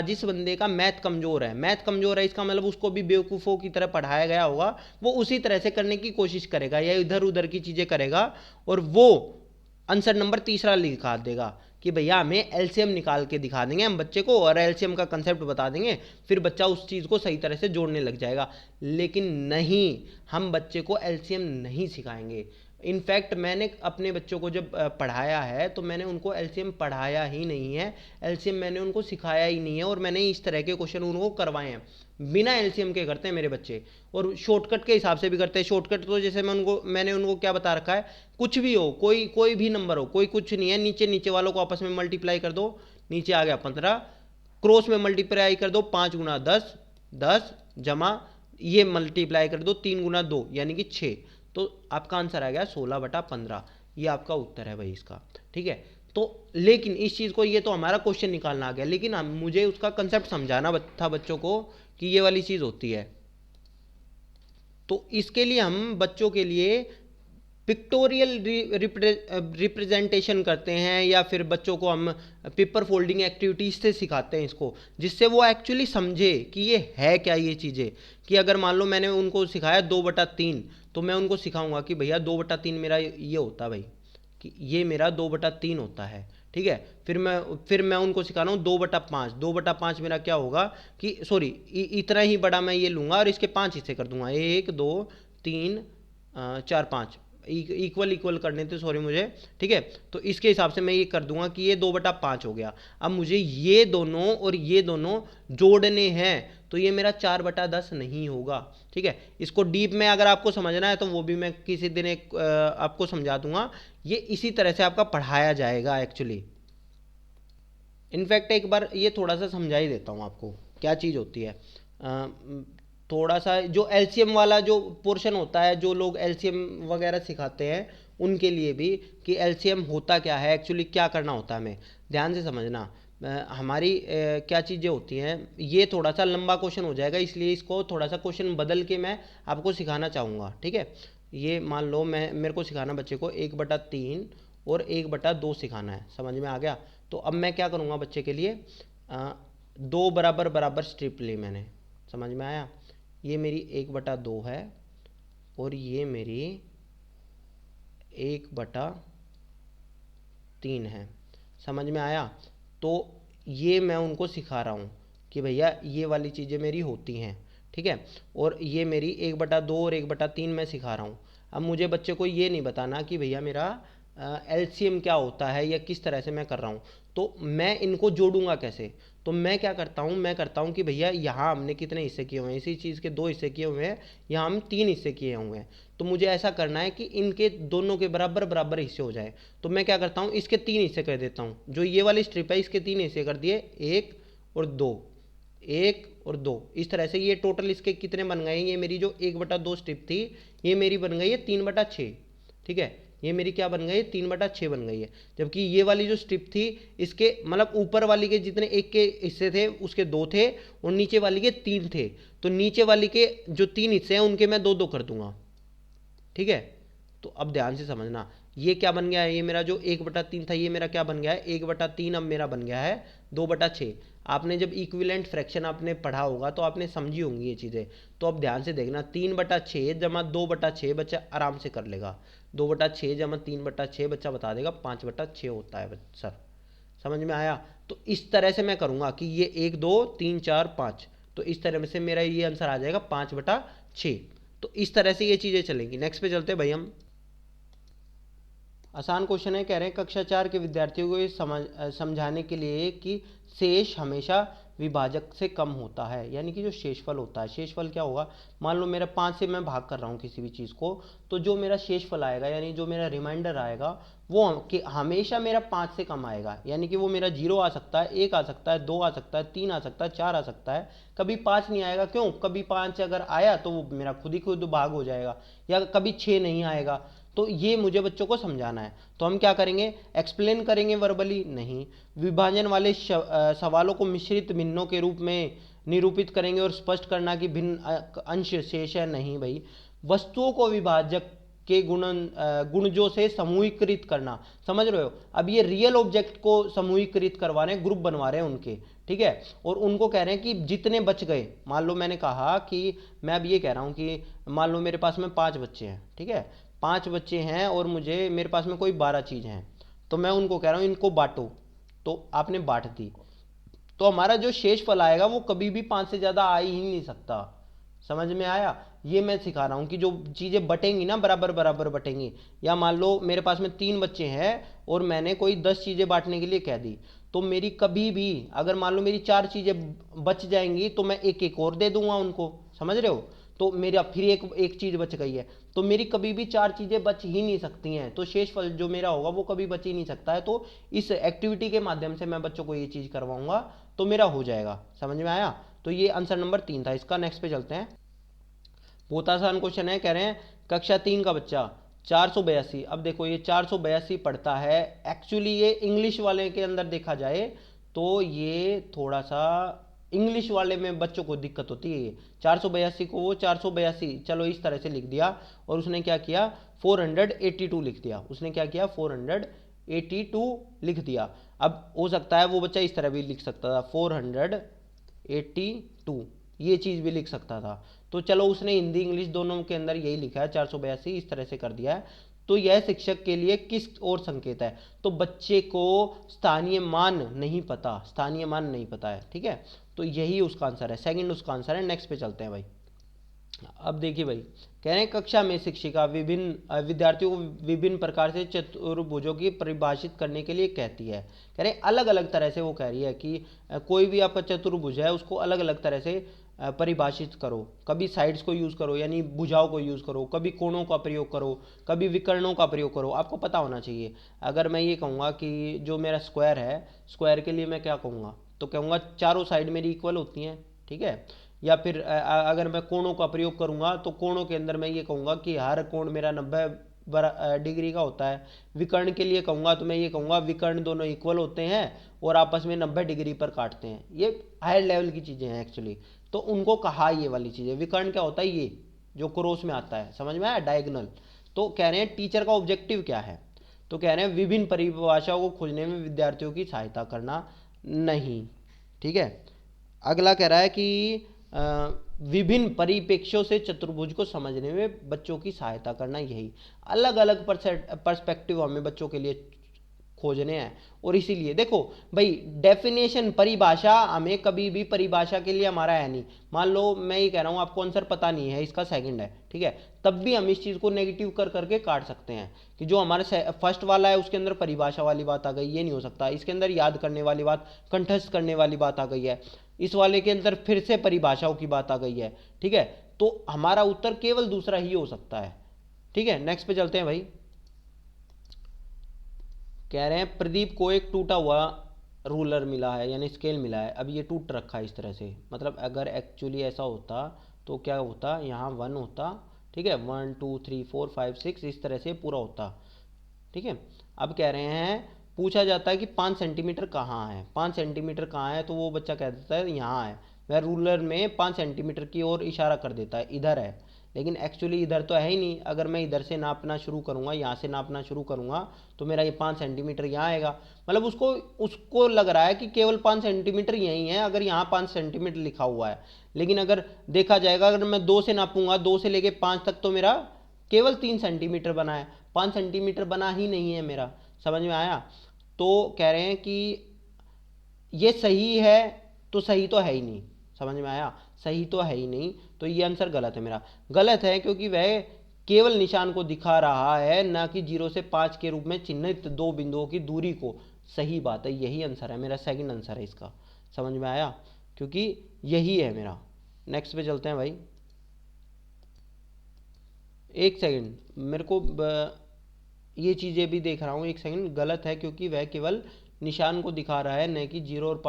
जिस बंदे का मैथ कमजोर है, इसका मतलब उसको भी बेवकूफ़ों की तरह पढ़ाया गया होगा, वो उसी तरह से करने की कोशिश करेगा या इधर उधर की चीज़ें करेगा, और वो आंसर नंबर तीसरा लिखा देगा कि भैया हमें एलसीएम निकाल के दिखा देंगे हम बच्चे को, और एलसीएम का कंसेप्ट बता देंगे, फिर बच्चा उस चीज़ को सही तरह से जोड़ने लग जाएगा। लेकिन नहीं, हम बच्चे को एलसीएम नहीं सिखाएंगे। इनफैक्ट मैंने अपने बच्चों को जब पढ़ाया है तो मैंने उनको एलसीएम पढ़ाया ही नहीं है, एलसीएम मैंने उनको सिखाया ही नहीं है, और मैंने इस तरह के क्वेश्चन उनको करवाए हैं। बिना एलसीएम के करते हैं मेरे बच्चे, और शॉर्टकट के हिसाब से भी करते हैं। शॉर्टकट तो जैसे मैंने उनको क्या बता रखा है, कुछ भी हो, कोई भी नंबर हो, कोई कुछ नहीं है, नीचे नीचे वालों को आपस में मल्टीप्लाई कर दो, नीचे आ गया 15, क्रॉस में मल्टीप्लाई कर दो 5 गुना 10, 10 जमा ये मल्टीप्लाई कर दो 3 गुना 2 यानी कि 6, तो आपका आंसर आ गया 16/15। ये आपका उत्तर है भाई इसका, ठीक है। तो लेकिन इस चीज़ को, ये तो हमारा क्वेश्चन निकालना आ गया, लेकिन मुझे उसका कंसेप्ट समझाना था बच्चों को कि ये वाली चीज़ होती है। तो इसके लिए हम बच्चों के लिए पिक्टोरियल रिप्रेजेंटेशन करते हैं, या फिर बच्चों को हम पेपर फोल्डिंग एक्टिविटीज़ से सिखाते हैं इसको, जिससे वो एक्चुअली समझे कि ये है क्या ये चीज़ें। कि अगर मान लो मैंने उनको सिखाया 2/3, तो मैं उनको सिखाऊंगा कि भैया 2/3 मेरा ये होता है भाई, कि ये मेरा 2/3 होता है, ठीक है। फिर मैं उनको सिखा रहा हूँ 2/5। 2/5 मेरा क्या होगा कि सॉरी, इतना ही बड़ा मैं ये लूँगा और इसके 5 हिस्से कर दूंगा, 1 2 3 4 5, इक्वल इक्वल करने थे, सॉरी मुझे, ठीक है। तो इसके हिसाब से मैं ये कर दूंगा कि ये 2/5 हो गया। अब मुझे ये दोनों और ये दोनों जोड़ने हैं, तो ये मेरा 4/10 नहीं होगा, ठीक है। इसको डीप में अगर आपको समझना है तो वो भी मैं किसी दिन एक आपको समझा दूंगा। ये इसी तरह से आपका पढ़ाया जाएगा एक्चुअली। इनफैक्ट एक बार ये थोड़ा सा समझा ही देता हूँ आपको क्या चीज़ होती है। थोड़ा सा जो एलसीएम वाला जो पोर्शन होता है, जो लोग एलसीएम वगैरह सिखाते हैं उनके लिए भी, कि एलसीएम होता क्या है एक्चुअली, क्या करना होता है हमें, ध्यान से समझना। हमारी क्या चीज़ें होती हैं, ये थोड़ा सा लंबा क्वेश्चन हो जाएगा, इसलिए इसको थोड़ा सा क्वेश्चन बदल के मैं आपको सिखाना चाहूँगा, ठीक है। ये मान लो मेरे को सिखाना बच्चे को 1/3 और 1/2 सिखाना है, समझ में आ गया। तो अब मैं क्या करूँगा बच्चे के लिए, 2 बराबर बराबर स्ट्रिप ली मैंने, समझ में आया। ये मेरी 1/2 है और ये मेरी 1/3 है, समझ में आया। तो ये मैं उनको सिखा रहा हूँ कि भैया ये वाली चीज़ें मेरी होती हैं, ठीक है। और ये मेरी 1/2 और 1/3 मैं सिखा रहा हूँ। अब मुझे बच्चे को ये नहीं बताना कि भैया मेरा एलसीएम क्या होता है या किस तरह से मैं कर रहा हूँ, तो मैं इनको जोड़ूंगा कैसे। तो मैं क्या करता हूँ, मैं करता हूँ कि भैया यहाँ हमने कितने हिस्से किए हुए हैं, इसी चीज़ के 2 हिस्से किए हुए हैं, यहाँ हम 3 हिस्से किए हुए हैं। तो मुझे ऐसा करना है कि इनके दोनों के बराबर बराबर हिस्से हो जाए। तो मैं क्या करता हूँ, इसके 3 हिस्से कर देता हूँ, जो ये वाली स्ट्रिप है इसके 3 हिस्से कर दिए, 1 और 2, 1 और 2, इस तरह से। ये टोटल इसके कितने बन गए, ये मेरी जो 1/2 स्ट्रिप थी ये मेरी बन गई है 3/6, ठीक है। ये मेरी क्या बन गई है, 3/6 बन गई है। जबकि ये वाली जो स्ट्रिप थी इसके मतलब ऊपर वाली के जितने एक के हिस्से थे उसके 2 थे और नीचे वाली के 3 थे। तो नीचे वाली के जो 3 हिस्से हैं उनके मैं 2 2 कर दूंगा, ठीक है। तो अब ध्यान से समझना, ये क्या बन गया है, ये मेरा जो 1/3 था ये मेरा क्या बन गया है, 1/3 अब मेरा बन गया है 2/6। आपने जब इक्विवेलेंट फ्रैक्शन आपने पढ़ा होगा तो आपने समझी होंगी ये चीज़ें। तो अब ध्यान से देखना, 3/6 जमा 2/6 बच्चा आराम से कर लेगा, 2/6 जमा 3/6 बच्चा बता देगा 5/6 होता है सर, समझ में आया। तो इस तरह से मैं करूँगा कि ये 1 2 3 4 5, तो इस तरह से मेरा ये आंसर आ जाएगा 5/6। तो इस तरह से ये चीज़ें चलेंगी। नेक्स्ट पे चलते हैं भाई हम। आसान क्वेश्चन है, कह रहे हैं कक्षा 4 के विद्यार्थियों को ये समझाने के लिए कि शेष हमेशा विभाजक से कम होता है, यानी कि जो शेषफल होता है, शेषफल क्या होगा, मान लो मेरा 5 से मैं भाग कर रहा हूँ किसी भी चीज़ को, तो जो मेरा शेषफल आएगा यानी जो मेरा रिमाइंडर आएगा वो कि हमेशा मेरा 5 से कम आएगा। यानी कि वो मेरा 0 आ सकता है, 1 आ सकता है, 2 आ सकता है, 3 आ सकता है, 4 आ सकता है, कभी 5 नहीं आएगा। क्यों, कभी 5 अगर आया तो वो मेरा खुद ही खुद भाग हो जाएगा, या कभी 6 नहीं आएगा। तो ये मुझे बच्चों को समझाना है। तो हम क्या करेंगे, एक्सप्लेन करेंगे वर्बली नहीं, विभाजन वाले सवालों को मिश्रित भिन्नों के रूप में निरूपित करेंगे और स्पष्ट करना कि भिन्न अंश शेष है नहीं भाई। वस्तुओं को विभाजक के गुणजों से समूहीकृत करना, समझ रहे हो। अब ये रियल ऑब्जेक्ट को समूहीकृत करवा रहे हैं, ग्रुप बनवा रहे हैं उनके, ठीक है। और उनको कह रहे हैं कि जितने बच गए, मान लो मैंने कहा कि मैं अब ये कह रहा हूँ कि मान लो मेरे पास में 5 बच्चे हैं, ठीक है, 5 बच्चे हैं और मुझे मेरे पास में कोई 12 चीज़ हैं, तो मैं उनको कह रहा हूँ इनको बांटो, तो आपने बांट दी, तो हमारा जो शेष फल आएगा वो कभी भी 5 से ज़्यादा आ ही नहीं सकता, समझ में आया। ये मैं सिखा रहा हूँ कि जो चीज़ें बटेंगी ना बराबर बराबर बटेंगी। या मान लो मेरे पास में 3 बच्चे हैं और मैंने कोई 10 चीज़ें बांटने के लिए कह दी, तो मेरी कभी भी अगर मान लो मेरी 4 चीज़ें बच जाएंगी तो मैं एक एक और दे दूंगा उनको, समझ रहे हो। तो मेरा फिर एक चीज़ बच गई है, तो मेरी कभी भी 4 चीज़ें बच ही नहीं सकती हैं, तो शेष फल जो मेरा होगा वो कभी बच ही नहीं सकता है। तो इस एक्टिविटी के माध्यम से मैं बच्चों को ये चीज़ करवाऊंगा तो मेरा हो जाएगा, समझ में आया। तो ये आंसर नंबर 3 था इसका। नेक्स्ट पे चलते हैं। बहुत आसान क्वेश्चन है, कह रहे हैं कक्षा 3 का बच्चा 482। अब देखो ये 482 पढ़ता है, एक्चुअली ये इंग्लिश वाले के अंदर देखा जाए तो ये थोड़ा सा इंग्लिश वाले में बच्चों को दिक्कत होती है। ये 482 को वो 482 चलो इस तरह से लिख दिया, और उसने क्या किया 482 लिख दिया, उसने क्या किया 482 लिख दिया। अब हो सकता है वो बच्चा इस तरह भी लिख सकता था 482, ये चीज़ भी लिख सकता था। तो चलो उसने हिंदी इंग्लिश दोनों के अंदर यही लिखा है 482, इस तरह से कर दिया है। तो यह शिक्षक के लिए किस ओर संकेत है? तो बच्चे को स्थानीय मान नहीं पता, स्थानीय मान नहीं पता है, ठीक है, तो यही उसका आंसर है, सेकंड उसका आंसर है। नेक्स्ट पे चलते हैं भाई। अब देखिए भाई, कह रहे हैं कक्षा में शिक्षिका विभिन्न विद्यार्थियों को विभिन्न प्रकार से चतुर्भुजों की परिभाषित करने के लिए कहती है। कह रहे हैं अलग अलग तरह से वो कह रही है कि कोई भी आपका चतुर्भुज है उसको अलग अलग तरह से परिभाषित करो। कभी साइड्स को यूज़ करो यानी भुजाओं को यूज़ करो, कभी कोणों का प्रयोग करो, कभी विकर्णों का प्रयोग करो। आपको पता होना चाहिए। अगर मैं ये कहूँगा कि जो मेरा स्क्वायर है, स्क्वायर के लिए मैं क्या कहूँगा? तो कहूँगा चारों साइड मेरी इक्वल होती हैं, ठीक है। या फिर अगर मैं कोणों का प्रयोग करूंगा तो कोणों के अंदर मैं ये कहूँगा कि हर कोण मेरा 90 डिग्री का होता है। विकर्ण के लिए कहूँगा तो मैं ये कहूँगा विकर्ण दोनों इक्वल होते हैं और आपस में 90 डिग्री पर काटते हैं। ये हायर लेवल की चीज़ें हैं एक्चुअली, तो उनको कहा ये वाली चीज़ें। विकर्ण क्या होता है? ये जो क्रॉस में आता है, समझ में आया, डायगोनल। तो कह रहे हैं टीचर का ऑब्जेक्टिव क्या है? तो कह रहे हैं विभिन्न परिभाषाओं को खोजने में विद्यार्थियों की सहायता करना नहीं, ठीक है। अगला कह रहा है कि विभिन्न परिप्रेक्ष्यों से चतुर्भुज को समझने में बच्चों की सहायता करना, यही अलग अलग पर्सपेक्टिव हमें बच्चों के लिए खोजने हैं। और इसीलिए देखो भाई, डेफिनेशन, परिभाषा, हमें कभी भी परिभाषा के लिए हमारा है नहीं। मान लो मैं ये कह रहा हूँ आपको आंसर पता नहीं है, इसका सेकंड है, ठीक है, तब भी हम इस चीज़ को नेगेटिव कर करके काट सकते हैं कि जो हमारे फर्स्ट वाला है उसके अंदर परिभाषा वाली बात आ गई, ये नहीं हो सकता। इसके अंदर याद करने वाली बात, कंठस्थ करने वाली बात आ गई है, इस वाले के अंदर फिर से परिभाषाओं की बात आ गई है, ठीक है। तो हमारा उत्तर केवल दूसरा ही हो सकता है, ठीक है। नेक्स्ट पे चलते हैं भाई। कह रहे हैं प्रदीप को एक टूटा हुआ रूलर मिला है यानी स्केल मिला है। अब ये टूट रखा है इस तरह से, मतलब अगर एक्चुअली ऐसा होता तो क्या होता, यहाँ 1 होता, ठीक है, 1 2 3 4 5 6 इस तरह से पूरा होता, ठीक है। अब कह रहे हैं, पूछा जाता है कि 5 सेंटीमीटर कहाँ है, 5 सेंटीमीटर कहाँ है, तो वो बच्चा कह देता है यहाँ है। वह रूलर में 5 सेंटीमीटर की ओर इशारा कर देता है, इधर है, लेकिन एक्चुअली इधर तो है ही नहीं। अगर मैं इधर से नापना शुरू करूँगा, यहाँ से नापना शुरू करूँगा, तो मेरा ये 5 सेंटीमीटर यहाँ आएगा। मतलब उसको उसको लग रहा है कि केवल 5 सेंटीमीटर यहीं है, अगर यहाँ 5 सेंटीमीटर लिखा हुआ है। लेकिन अगर देखा जाएगा, अगर मैं 2 से नापूंगा, 2 से लेके 5 तक, तो मेरा केवल 3 सेंटीमीटर बना है, 5 सेंटीमीटर बना ही नहीं है मेरा। समझ में आया? तो कह रहे हैं कि ये सही है, तो सही तो है ही नहीं। समझ में आया? सही तो है ही नहीं, तो ये आंसर गलत है मेरा। गलत है क्योंकि वह केवल निशान को दिखा रहा है, ना कि 0 से 5 के रूप में चिन्हित 2 बिंदुओं की दूरी को। सही बात है, यही आंसर है मेरा, सेकंड आंसर है इसका। समझ में आया? क्योंकि यही है मेरा। नेक्स्ट पे चलते हैं भाई। एक सेकंड, मेरे को ये चीज़ें भी देख रहा हूँ, एक सेकंड। गलत है क्योंकि वह केवल निशान को दिखा रहा है, न कि 0 और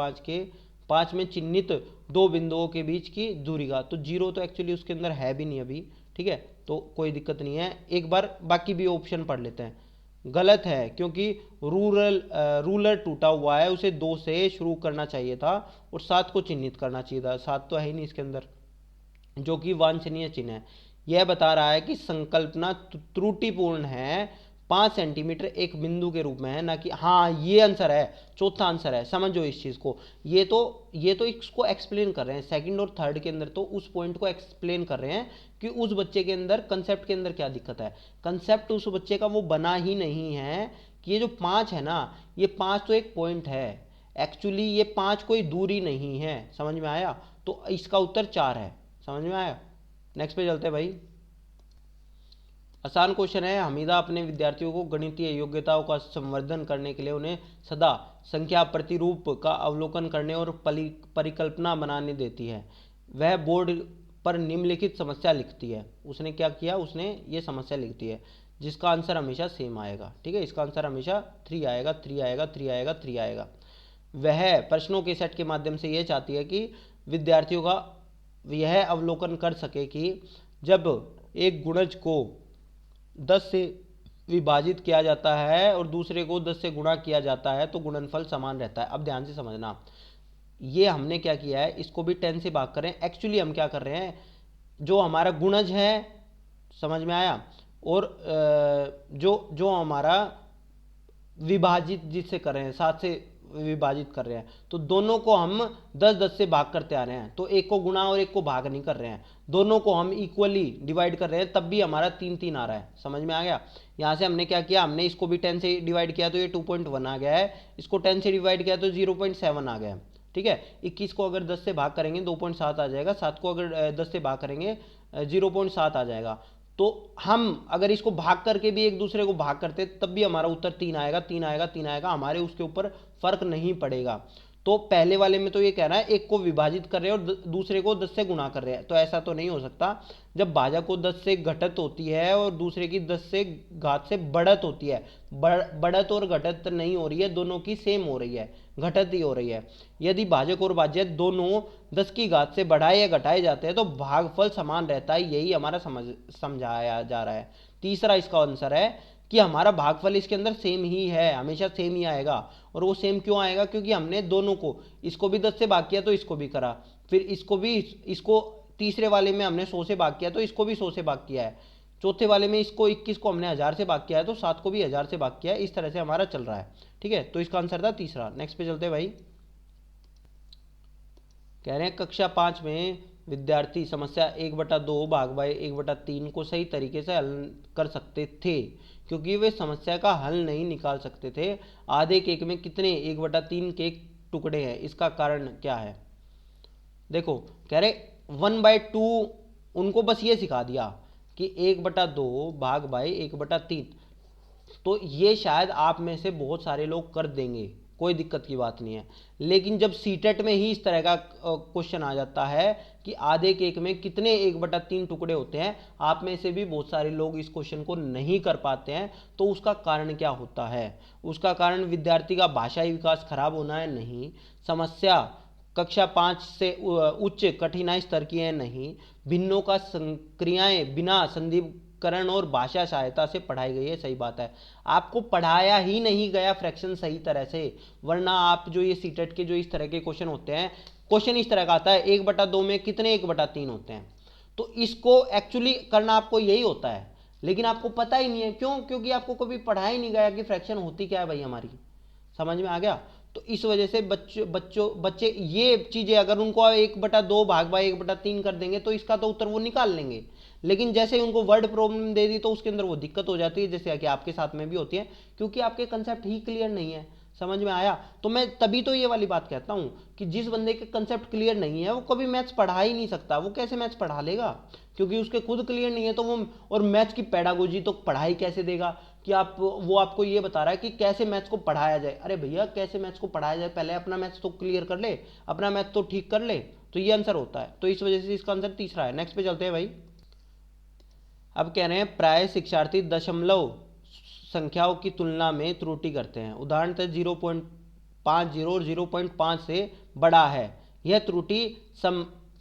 5 में चिन्हित 2 बिंदुओं के बीच की दूरी का। तो 0 तो एक्चुअली उसके अंदर है भी नहीं अभी, ठीक है, तो कोई दिक्कत नहीं है। एक बार बाकी भी ऑप्शन पढ़ लेते हैं। गलत है क्योंकि रूलर टूटा हुआ है, उसे 2 से शुरू करना चाहिए था और 7 को चिन्हित करना चाहिए था। 7 तो है ही नहीं इसके अंदर, जो कि वांछनीय चिन्ह है। यह बता रहा है कि संकल्पना त्रुटिपूर्ण है, 5 सेंटीमीटर एक बिंदु के रूप में है, ना कि, हाँ ये आंसर है, चौथा आंसर है। समझो इस चीज़ को, ये तो इसको एक्सप्लेन कर रहे हैं। सेकंड और थर्ड के अंदर तो उस पॉइंट को एक्सप्लेन कर रहे हैं कि उस बच्चे के अंदर कंसेप्ट के अंदर क्या दिक्कत है। कंसेप्ट उस बच्चे का वो बना ही नहीं है कि ये जो 5 है ना, ये 5 तो एक पॉइंट है एक्चुअली, ये 5 कोई दूरी नहीं है। समझ में आया? तो इसका उत्तर 4 है। समझ में आया? नेक्स्ट पे चलते हैं भाई। आसान क्वेश्चन है। हमीदा अपने विद्यार्थियों को गणितीय योग्यताओं का संवर्धन करने के लिए उन्हें सदा संख्या प्रतिरूप का अवलोकन करने और परिकल्पना बनाने देती है। वह बोर्ड पर निम्नलिखित समस्या लिखती है। उसने क्या किया? उसने ये समस्या लिख दी है, जिसका आंसर हमेशा सेम आएगा, ठीक है। इसका आंसर हमेशा 3 आएगा, 3 आएगा, 3 आएगा, 3 आएगा। वह प्रश्नों के सेट के माध्यम से यह चाहती है कि विद्यार्थियों का यह अवलोकन कर सके कि जब एक गुणज को 10 से विभाजित किया जाता है और दूसरे को 10 से गुणा किया जाता है तो गुणनफल समान रहता है। अब ध्यान से समझना, ये हमने क्या किया है, इसको भी 10 से भाग कर रहे हैं। एक्चुअली हम क्या कर रहे हैं, जो हमारा गुणज है, समझ में आया, और जो हमारा विभाजित जिससे कर रहे हैं, 7 से विभाजित कर रहे हैं, तो दोनों को हम 10-10 से भाग करते आ रहे हैं, तो एक को गुणा और एक को भाग नहीं कर रहे हैं, दोनों को हम इक्वली डिवाइड कर रहे हैं, तब भी हमारा 3-3 आ रहा है। समझ में आ गया। यहाँ से हमने क्या किया, हमने इसको भी 10 से डिवाइड किया तो ये 2.1 आ गया है, इसको 10 से डिवाइड किया तो 0.7 आ गया है। ठीक है, 21 को अगर 10 से भाग करेंगे 2.7 आ जाएगा, 7 को अगर 10 से भाग करेंगे 0.7 आ जाएगा। तो हम अगर इसको भाग करके भी एक दूसरे को भाग करते तब भी हमारा उत्तर 3 आएगा, 3 आएगा, 3 आएगा, हमारे उसके ऊपर फर्क नहीं पड़ेगा। तो पहले वाले में तो ये कह रहा है एक को विभाजित कर रहे हैं और दूसरे को 10 से गुणा कर रहे हैं, तो ऐसा तो नहीं हो सकता। जब भाजक को 10 से घटत होती है और दूसरे की 10 से घात से बढ़त होती है, बढ़त और घटत नहीं हो रही है, दोनों की सेम हो रही है, घटत ही हो रही है। यदि भाजक और भाज्य दोनों 10 की घात से बढ़ाए या घटाए जाते हैं तो भागफल समान रहता है, यही हमारा समझाया जा रहा है। तीसरा इसका आंसर है कि हमारा भागफल इसके अंदर सेम ही है, हमेशा सेम ही आएगा। और वो सेम क्यों आएगा, क्योंकि हमने दोनों को, इसको भी 10 से भाग किया तो इसको भी करा, फिर इसको तीसरे वाले में हमने 100 से भाग किया तो इसको भी 100 से भाग किया है, चौथे वाले में इसको 21 को हमने 1000 से भाग किया है तो 7 को भी 1000 से भाग किया है। इस तरह से हमारा चल रहा है। ठीक है, तो इसका आंसर था तीसरा। नेक्स्ट पे चलते हैं भाई। कह रहे हैं कक्षा 5 में विद्यार्थी समस्या 1/2 भाग बाई 1/3 को सही तरीके से हल कर सकते थे, क्योंकि वे समस्या का हल नहीं निकाल सकते थे। आधे केक में कितने 1/3 केक टुकड़े हैं, इसका कारण क्या है। देखो, कह रहे 1/2 उनको बस ये सिखा दिया कि 1/2 भाग बाई 1/3, तो ये शायद आप में से बहुत सारे लोग कर देंगे, कोई दिक्कत की बात नहीं है। लेकिन जब सीटेट में ही इस तरह का क्वेश्चन आ जाता है कि आधे केक में कितने 1/3 टुकड़े होते हैं, आप में से भी बहुत सारे लोग इस क्वेश्चन को नहीं कर पाते हैं, तो उसका कारण क्या होता है। उसका कारण विद्यार्थी का भाषाई विकास खराब होना है, नहीं। समस्या कक्षा 5 से उच्च कठिनाई स्तर की है, नहीं। भिन्नों का क्रियाएं बिना संधिकरण और भाषा सहायता से पढ़ाई गई है, सही बात है। आपको पढ़ाया ही नहीं गया फ्रैक्शन सही तरह से, वरना आप जो ये सीटेट के जो इस तरह के क्वेश्चन होते हैं, क्वेश्चन इस तरह का आता है 1/2 में कितने 1/3 होते हैं, तो इसको एक्चुअली करना आपको यही होता है, लेकिन आपको पता ही नहीं है। क्यों? क्योंकि आपको कभी पढ़ाया ही नहीं गया कि फ्रैक्शन होती क्या है भाई हमारी। समझ में आ गया। तो इस वजह से बच्चे ये चीजें अगर उनको 1/2 भाग बाई 1/3 कर देंगे तो इसका तो उत्तर वो निकाल लेंगे, लेकिन जैसे उनको वर्ड प्रॉब्लम दे दी तो उसके अंदर वो दिक्कत हो जाती है, जैसे कि आपके साथ में भी होती है, क्योंकि आपके कंसेप्ट ही क्लियर नहीं है। समझ में आया। तो मैं तभी तो ये वाली बात कहता हूं कि जिस बंदे के कंसेप्ट क्लियर नहीं है वो कभी मैथ्स पढ़ा ही नहीं सकता। वो कैसे मैथ्स पढ़ा लेगा, क्योंकि उसके खुद क्लियर नहीं है। तो वो और मैथ्स की पेडागोजी तो पढ़ाई कैसे देगा कि वो आपको ये बता रहा है कि कैसे मैथ्स को पढ़ाया जाए। अरे भैया, कैसे मैथ्स को पढ़ाया जाए, पहले अपना मैथ्स तो क्लियर कर ले, अपना मैथ तो ठीक कर ले, तो ये आंसर होता है। तो इस वजह से इसका आंसर तीसरा है। नेक्स्ट पे चलते हैं भाई। अब कह रहे हैं प्राय शिक्षार्थी दशमलव संख्याओं की तुलना में त्रुटि करते हैं। उदाहरणतः 0.50 और 0.5 से बड़ा है। यह त्रुटि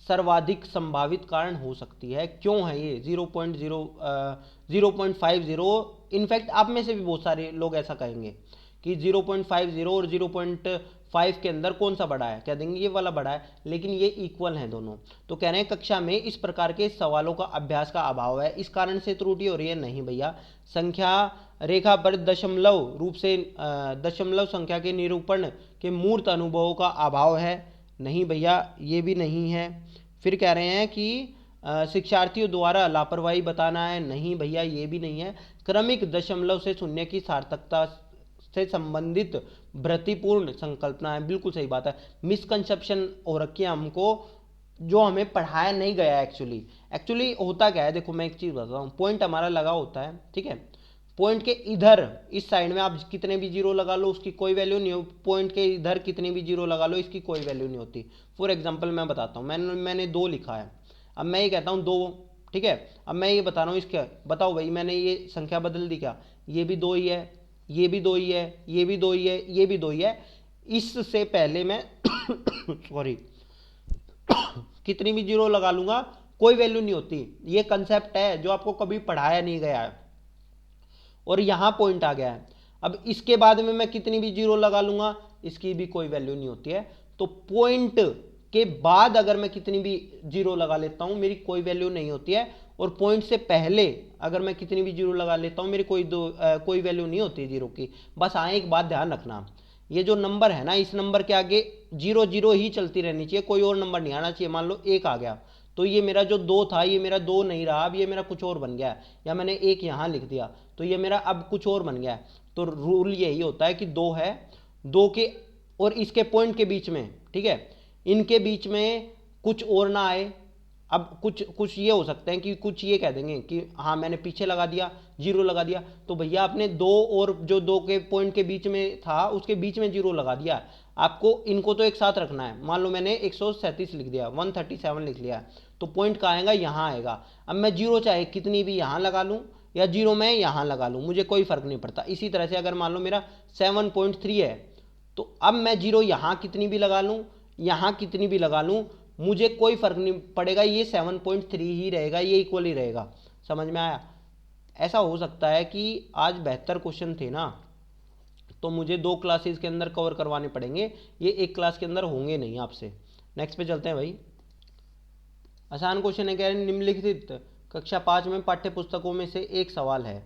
सर्वाधिक संभावित कारण हो सकती है। क्यों है ये 0.50? इनफैक्ट आप में से भी बहुत सारे लोग ऐसा कहेंगे कि 0.50 और 0.5 के अंदर कौन सा बड़ा है, कह देंगे ये वाला बड़ा है, लेकिन ये इक्वल हैं दोनों। तो कह रहे हैं कक्षा में इस प्रकार के सवालों का अभ्यास का अभाव है, इस कारण से त्रुटि हो रही है। नहीं भैया, संख्या रेखा पर दशमलव रूप से दशमलव संख्या के निरूपण के मूर्त अनुभवों का अभाव है। नहीं भैया, ये भी नहीं है। फिर कह रहे हैं कि शिक्षार्थियों द्वारा लापरवाही बताना है। नहीं भैया, ये भी नहीं है। क्रमिक दशमलव से शून्य की सार्थकता से संबंधित भ्रतिपूर्ण संकल्पना है। बिल्कुल सही बात है। मिसकंसेप्शन हो रखी है हमको, जो हमें पढ़ाया नहीं गया। एक्चुअली होता क्या है, देखो मैं एक चीज़ बताता हूँ। पॉइंट हमारा लगा होता है, ठीक है। पॉइंट के इधर इस साइड में आप कितने भी जीरो लगा लो उसकी कोई वैल्यू नहीं हो। पॉइंट के इधर कितने भी जीरो लगा लो इसकी कोई वैल्यू नहीं होती। फॉर एग्जांपल मैं बताता हूँ, मैंने 2 लिखा है, अब मैं ये कहता हूँ 2, ठीक है। अब मैं ये बता रहा हूँ इसके, बताओ भाई मैंने ये संख्या बदल दी क्या? ये भी 2 ही है, ये भी 2 ही है, ये भी 2 ही है, ये भी 2 ही है। इससे पहले मैं सॉरी कितनी भी जीरो लगा लूंगा कोई वैल्यू नहीं होती। ये कंसेप्ट है जो आपको कभी पढ़ाया नहीं गया है। और यहां पॉइंट आ गया है। अब इसके बाद में मैं कितनी भी जीरो लगा लूंगा इसकी भी कोई वैल्यू नहीं होती है। तो पॉइंट के बाद अगर मैं कितनी भी जीरो लगा लेता हूं मेरी कोई वैल्यू नहीं होती है। और पॉइंट से पहले अगर मैं कितनी भी जीरो लगा लेता हूं मेरी कोई वैल्यू नहीं होती है जीरो की। बस हाँ, एक बात ध्यान रखना, ये जो नंबर है ना, इस नंबर के आगे 0 0 ही चलती रहनी चाहिए, कोई और नंबर नहीं आना चाहिए। मान लो 1 आ गया तो ये मेरा जो 2 था ये मेरा 2 नहीं रहा, अब ये मेरा कुछ और बन गया है, या मैंने 1 यहाँ लिख दिया तो ये मेरा अब कुछ और बन गया है। तो रूल यही होता है कि 2 है, 2 के और इसके पॉइंट के बीच में, ठीक है, इनके बीच में कुछ और ना आए। अब कुछ कुछ ये हो सकते हैं कि कुछ ये कह देंगे कि हाँ मैंने पीछे लगा दिया, 0 लगा दिया, तो भैया आपने 2 और जो 2 के पॉइंट के बीच में था उसके बीच में 0 लगा दिया। आपको इनको तो एक साथ रखना है। मान लो मैंने 137 लिख दिया, 137 लिख लिया, तो पॉइंट कहाँ आएगा, यहाँ आएगा। अब मैं 0 चाहे कितनी भी यहाँ लगा लूँ या 0 मैं यहाँ लगा लूँ, मुझे कोई फर्क नहीं पड़ता। इसी तरह से अगर मान लो मेरा 7.3 है तो अब मैं 0 यहाँ कितनी भी लगा लूँ, यहाँ कितनी भी लगा लूँ, मुझे कोई फर्क नहीं पड़ेगा, ये 7.3 ही रहेगा, ये इक्वल ही रहेगा। समझ में आया? ऐसा हो सकता है कि आज 72 क्वेश्चन थे ना, तो मुझे 2 क्लासेस के अंदर कवर करवाने पड़ेंगे, ये एक क्लास के अंदर होंगे नहीं आपसे। नेक्स्ट पे चलते हैं भाई। आसान क्वेश्चन है, कह रहे हैं निम्नलिखित कक्षा 5 में पाठ्य पुस्तकों में से एक सवाल है।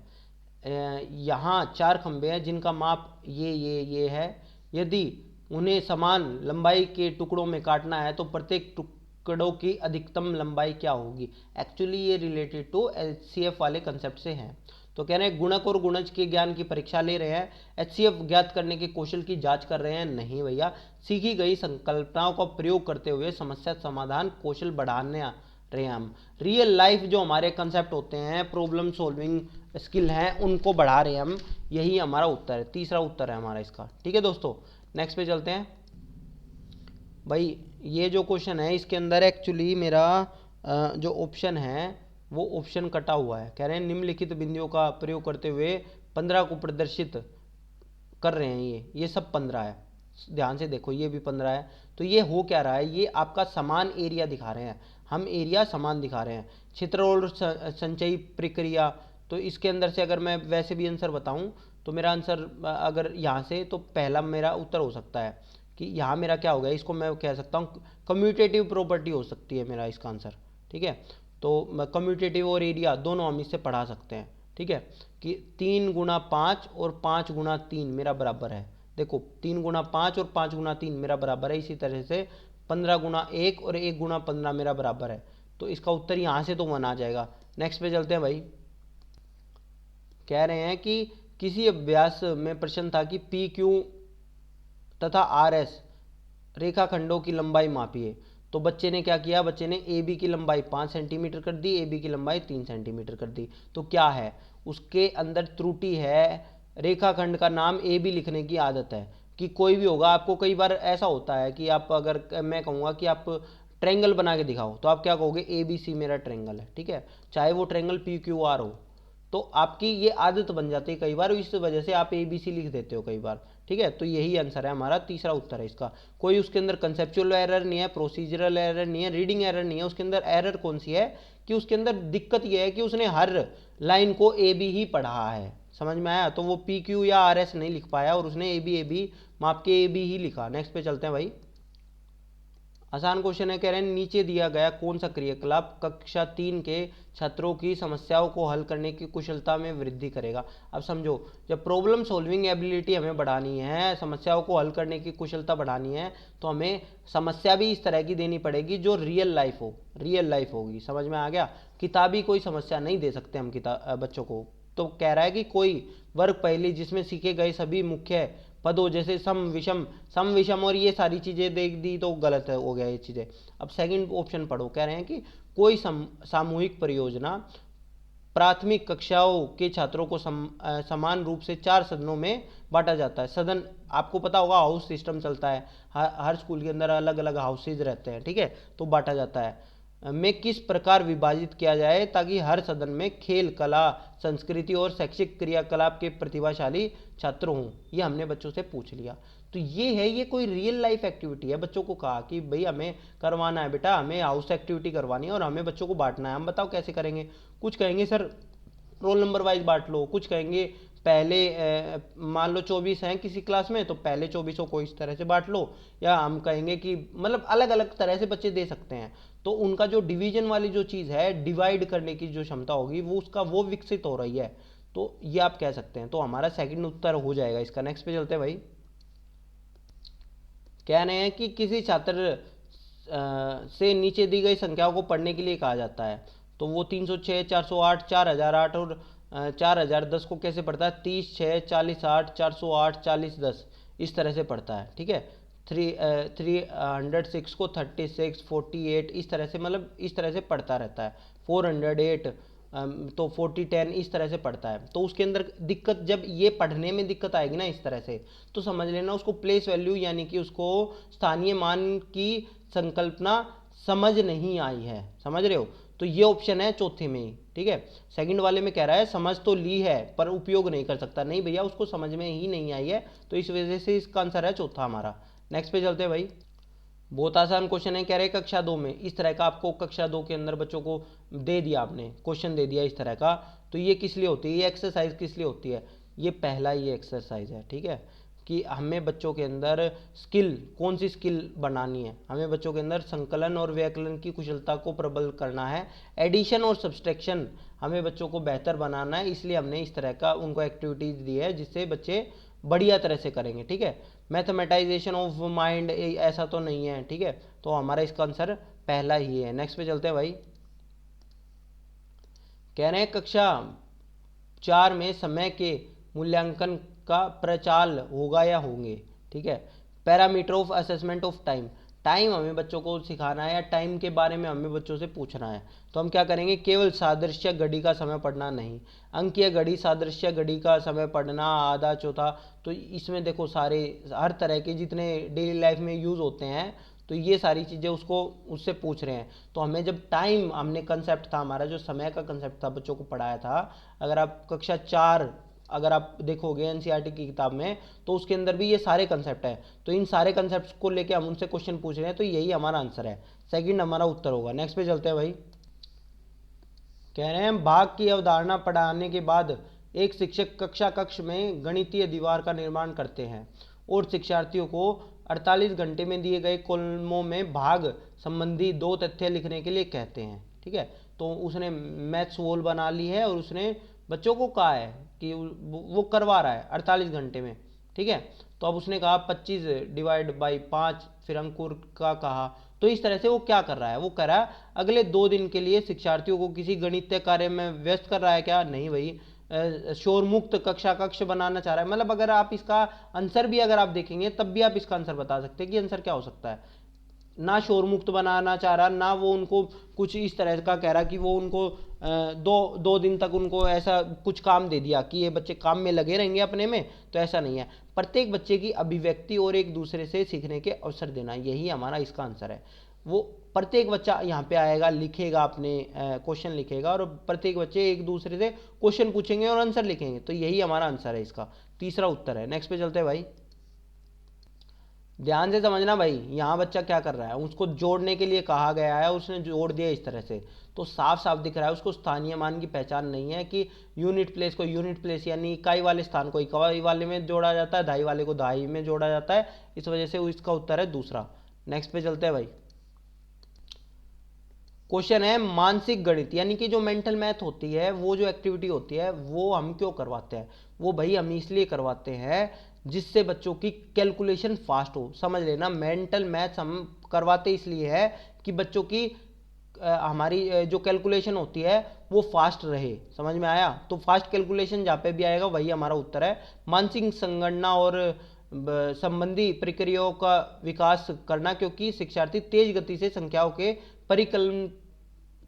यहाँ 4 खंभे हैं जिनका माप ये है। यदि उन्हें समान लंबाई के टुकड़ों में काटना है तो प्रत्येक टुकड़ों की अधिकतम लंबाई क्या होगी। एक्चुअली ये रिलेटेड टू एचसीएफ वाले कंसेप्ट से हैं। तो कह रहे हैं गुणक और गुणज के ज्ञान की परीक्षा ले रहे हैं, एचसीएफ ज्ञात करने के कौशल की जांच कर रहे हैं। नहीं भैया, सीखी गई संकल्पनाओं का प्रयोग करते हुए समस्या समाधान कौशल बढ़ाने रहे हैं हम। रियल लाइफ जो हमारे कंसेप्ट होते हैं, प्रॉब्लम सॉल्विंग स्किल हैं, उनको बढ़ा रहे हैं हम। यही हमारा उत्तर है, तीसरा उत्तर है हमारा इसका। ठीक है दोस्तों, नेक्स्ट पे चलते हैं भाई। ये जो क्वेश्चन है इसके अंदर एक्चुअली मेरा जो ऑप्शन है वो ऑप्शन कटा हुआ है। कह रहे हैं निम्नलिखित बिंदुओं का प्रयोग करते हुए 15 को प्रदर्शित कर रहे हैं। ये सब 15 है, ध्यान से देखो, ये भी 15 है। तो ये हो क्या रहा है, ये आपका समान एरिया दिखा रहे हैं, हम एरिया समान दिखा रहे हैं। क्षेत्र और संचयी प्रक्रिया, तो इसके अंदर से अगर मैं वैसे भी आंसर बताऊं तो मेरा आंसर अगर यहाँ से, तो पहला मेरा उत्तर हो सकता है कि यहाँ मेरा क्या हो गया, इसको मैं कह सकता हूँ कम्यूटेटिव प्रॉपर्टी हो सकती है मेरा इसका आंसर। ठीक है, तो कम्यूटेटिव और एरिया दोनों हम इससे पढ़ा सकते हैं। ठीक है, कि 3 गुणा 5 और 5 गुणा 3 मेरा बराबर है। देखो 3 गुणा 5 और 5 गुणा 3 मेरा बराबर है। इसी तरह से 15 गुणा 1 और 1 गुणा 15 मेरा बराबर है। तो इसका उत्तर यहाँ से तो 1 आ जाएगा। नेक्स्ट पे चलते हैं भाई। कह रहे हैं कि किसी अभ्यास में प्रश्न था कि पी क्यू तथा आर एस रेखाखंडों की लंबाई मापिए। तो बच्चे ने क्या किया, बच्चे ने ए बी की लंबाई 5 सेंटीमीटर कर दी, ए बी की लंबाई 3 सेंटीमीटर कर दी। तो क्या है, उसके अंदर त्रुटि है। रेखाखंड का नाम ए बी लिखने की आदत है कि कोई भी होगा, आपको कई बार ऐसा होता है कि आप, अगर मैं कहूँगा कि आप ट्रेंगल बना के दिखाओ तो आप क्या कहोगे, ए बी सी मेरा ट्रेंगल है। ठीक है, चाहे वो ट्रेंगल पी क्यू आर हो, तो आपकी ये आदत बन जाती है कई बार, इस वजह से आप ए बी सी लिख देते हो कई बार। ठीक है, तो यही आंसर है हमारा, तीसरा उत्तर है इसका। कोई उसके अंदर कंसेप्चुअल एरर नहीं है, प्रोसीजरल एरर नहीं है, रीडिंग एरर नहीं है। उसके अंदर एरर कौन सी है कि उसके अंदर दिक्कत यह है कि उसने हर लाइन को ए बी ही पढ़ा है। समझ में आया? तो वो पी क्यू या आर एस नहीं लिख पाया और उसने ए बी माप के ए बी ही लिखा। नेक्स्ट पे चलते हैं भाई। आसान क्वेश्चन है, कह रहे हैं नीचे दिया गया कौन सा क्रियाकलाप कक्षा 3 के छात्रों की समस्याओं को हल करने की कुशलता में वृद्धि करेगा। अब समझो, जब प्रॉब्लम सॉल्विंग एबिलिटी हमें बढ़ानी है, समस्याओं को हल करने की कुशलता बढ़ानी है, तो हमें समस्या भी इस तरह की देनी पड़ेगी जो रियल लाइफ हो, रियल लाइफ होगी। समझ में आ गया? किताबी कोई समस्या नहीं दे सकते हम बच्चों को। तो कह रहा है कि कोई वर्ग पहली जिसमें सीखे गए सभी मुख्य पदों जैसे सम विषम और ये सारी चीज़ें देख दी तो गलत हो गया ये चीज़ें। अब सेकंड ऑप्शन पढ़ो। कह रहे हैं कि कोई सामूहिक परियोजना प्राथमिक कक्षाओं के छात्रों को समान रूप से 4 सदनों में बांटा जाता है। सदन आपको पता होगा, हाउस सिस्टम चलता है, हर स्कूल के अंदर अलग अलग हाउसेज रहते हैं। ठीक है, तो बांटा जाता है में किस प्रकार विभाजित किया जाए ताकि हर सदन में खेल, कला, संस्कृति और शैक्षिक क्रियाकलाप के प्रतिभाशाली छात्र हों। ये हमने बच्चों से पूछ लिया। तो ये है, ये कोई रियल लाइफ एक्टिविटी है। बच्चों को कहा कि भाई हमें करवाना है बेटा, हमें हाउस एक्टिविटी करवानी है और हमें बच्चों को बांटना है। हम बताओ कैसे करेंगे। कुछ कहेंगे सर रोल नंबर वाइज बांट लो, कुछ कहेंगे पहले मान लो 24 हैं किसी क्लास में तो पहले 24 को इस तरह से बांट लो, या हम कहेंगे कि मतलब अलग अलग तरह से बच्चे दे सकते हैं। तो उनका जो डिवीजन वाली जो चीज़ है, डिवाइड करने की जो क्षमता होगी वो उसका वो विकसित हो रही है। तो ये आप कह सकते हैं। तो हमारा सेकंड उत्तर हो जाएगा इसका। नेक्स्ट पे चलते हैं भाई। कह रहे हैं कि किसी छात्र से नीचे दी गई संख्याओं को पढ़ने के लिए कहा जाता है, तो वो 306, 408, 4008 और 4010 को कैसे पढ़ता है? 30, 6, 40, 8, 408, 40, 10 इस तरह से पढ़ता है। ठीक है, 306 को 36, 48 इस तरह से, मतलब इस तरह से पढ़ता रहता है। 408 तो 40, 10 इस तरह से पढ़ता है। तो उसके अंदर दिक्कत, जब ये पढ़ने में दिक्कत आएगी ना इस तरह से, तो समझ लेना उसको प्लेस वैल्यू यानी कि उसको स्थानीय मान की संकल्पना समझ नहीं आई है। समझ रहे हो? तो ये ऑप्शन है चौथे में ही। ठीक है, सेकंड वाले में कह रहा है समझ तो ली है पर उपयोग नहीं कर सकता। नहीं भैया, उसको समझ में ही नहीं आई है, तो इस वजह से इसका आंसर है चौथा हमारा। नेक्स्ट पे चलते हैं भाई। बहुत आसान क्वेश्चन है। कह रहे कक्षा 2 में इस तरह का आपको कक्षा 2 के अंदर बच्चों को दे दिया, आपने क्वेश्चन दे दिया इस तरह का, तो ये किस लिए होती है? ये एक्सरसाइज किस लिए होती है? ये पहला ये एक्सरसाइज है। ठीक है, कि हमें बच्चों के अंदर स्किल, कौन सी स्किल बनानी है? हमें बच्चों के अंदर संकलन और व्याकरण की कुशलता को प्रबल करना है। एडिशन और सब्सट्रैक्शन हमें बच्चों को बेहतर बनाना है, इसलिए हमने इस तरह का उनको एक्टिविटीज दी है जिससे बच्चे बढ़िया तरह से करेंगे। ठीक है, मैथमेटाइजेशन ऑफ माइंड ऐसा तो नहीं है। ठीक है, तो हमारा इसका आंसर पहला ही है। नेक्स्ट पे चलते हैं भाई। कह रहे हैं कक्षा 4 में समय के मूल्यांकन का प्रचाल होगा या होंगे? ठीक है, parameter of assessment of time, time हमें बच्चों को सिखाना है या टाइम के बारे में हमें बच्चों से पूछना है, तो हम क्या करेंगे? केवल सादृश्य घड़ी का समय पढ़ना नहीं, अंकीय घड़ी, सादृश्य घड़ी का समय पढ़ना, आधा चौथा। तो इसमें देखो सारे हर तरह के जितने डेली लाइफ में यूज़ होते हैं, तो ये सारी चीज़ें उसको उससे पूछ रहे हैं। तो हमें जब टाइम, हमने कंसेप्ट था हमारा जो समय का कंसेप्ट था बच्चों को पढ़ाया था, अगर आप कक्षा 4 अगर आप देखोगे एनसीईआरटी की किताब में, तो उसके अंदर भी ये सारे कंसेप्ट है। तो इन सारे कंसेप्ट को लेके हम उनसे क्वेश्चन पूछ रहे हैं, तो यही हमारा आंसर है, सेकंड हमारा उत्तर होगा। नेक्स्ट पे चलते हैं भाई। कह रहे हैं भाग की अवधारणा पढ़ाने के बाद एक शिक्षक कक्षा कक्ष में गणितीय दीवार का निर्माण करते हैं और शिक्षार्थियों को 48 घंटे में दिए गए कॉलमों में भाग संबंधी 2 तथ्य लिखने के लिए कहते हैं। ठीक है, तो उसने मैथ्स वॉल बना ली है और उसने बच्चों को कहा है कि वो करवा रहा है 48 घंटे में। ठीक है, तो अब उसने कहा 25 डिवाइड बाई 5, फिर अंकुर का कहा। तो इस तरह से वो क्या कर रहा है? वो कर रहा है अगले 2 दिन के लिए शिक्षार्थियों को किसी गणितीय कार्य में व्यस्त कर रहा है क्या? नहीं भाई, शोर मुक्त कक्षा कक्ष बनाना चाह रहा है। मतलब अगर आप इसका आंसर भी अगर आप देखेंगे तब भी आप इसका आंसर बता सकते हैं कि आंसर क्या हो सकता है। ना शोर मुक्त बनाना चाह रहा, ना वो उनको कुछ इस तरह का कह रहा कि वो उनको दो दिन तक उनको ऐसा कुछ काम दे दिया कि ये बच्चे काम में लगे रहेंगे अपने में, तो ऐसा नहीं है। प्रत्येक बच्चे की अभिव्यक्ति और एक दूसरे से सीखने के अवसर देना, यही हमारा इसका आंसर है। वो प्रत्येक बच्चा यहाँ पे आएगा, लिखेगा, अपने क्वेश्चन लिखेगा और प्रत्येक बच्चे एक दूसरे से क्वेश्चन पूछेंगे और आंसर लिखेंगे, तो यही हमारा आंसर है, इसका तीसरा उत्तर है। नेक्स्ट पे चलते हैं भाई। ध्यान से समझना भाई, यहाँ बच्चा क्या कर रहा है? उसको जोड़ने के लिए कहा गया है, उसने जोड़ दिया इस तरह से, तो साफ साफ दिख रहा है उसको स्थानीय मान की पहचान नहीं है कि यूनिट प्लेस को यूनिट प्लेस यानी इकाई वाले स्थान को इकाई वाले में जोड़ा जाता है, दहाई वाले को दहाई में जोड़ा जाता है, इस वजह से इसका उत्तर है दूसरा। नेक्स्ट पे चलते हैं भाई। क्वेश्चन है मानसिक गणित यानी कि जो मेंटल मैथ होती है, वो जो एक्टिविटी होती है वो हम क्यों करवाते हैं? वो भाई हम इसलिए करवाते हैं जिससे बच्चों की कैलकुलेशन फास्ट हो। समझ लेना, मेंटल मैथ्स हम करवाते इसलिए है कि बच्चों की हमारी जो कैलकुलेशन होती है वो फास्ट रहे। समझ में आया? तो फास्ट कैलकुलेशन जहाँ पे भी आएगा वही हमारा उत्तर है। मानसिक संगणना और संबंधी प्रक्रियाओं का विकास करना, क्योंकि शिक्षार्थी तेज गति से संख्याओं के परिकलन,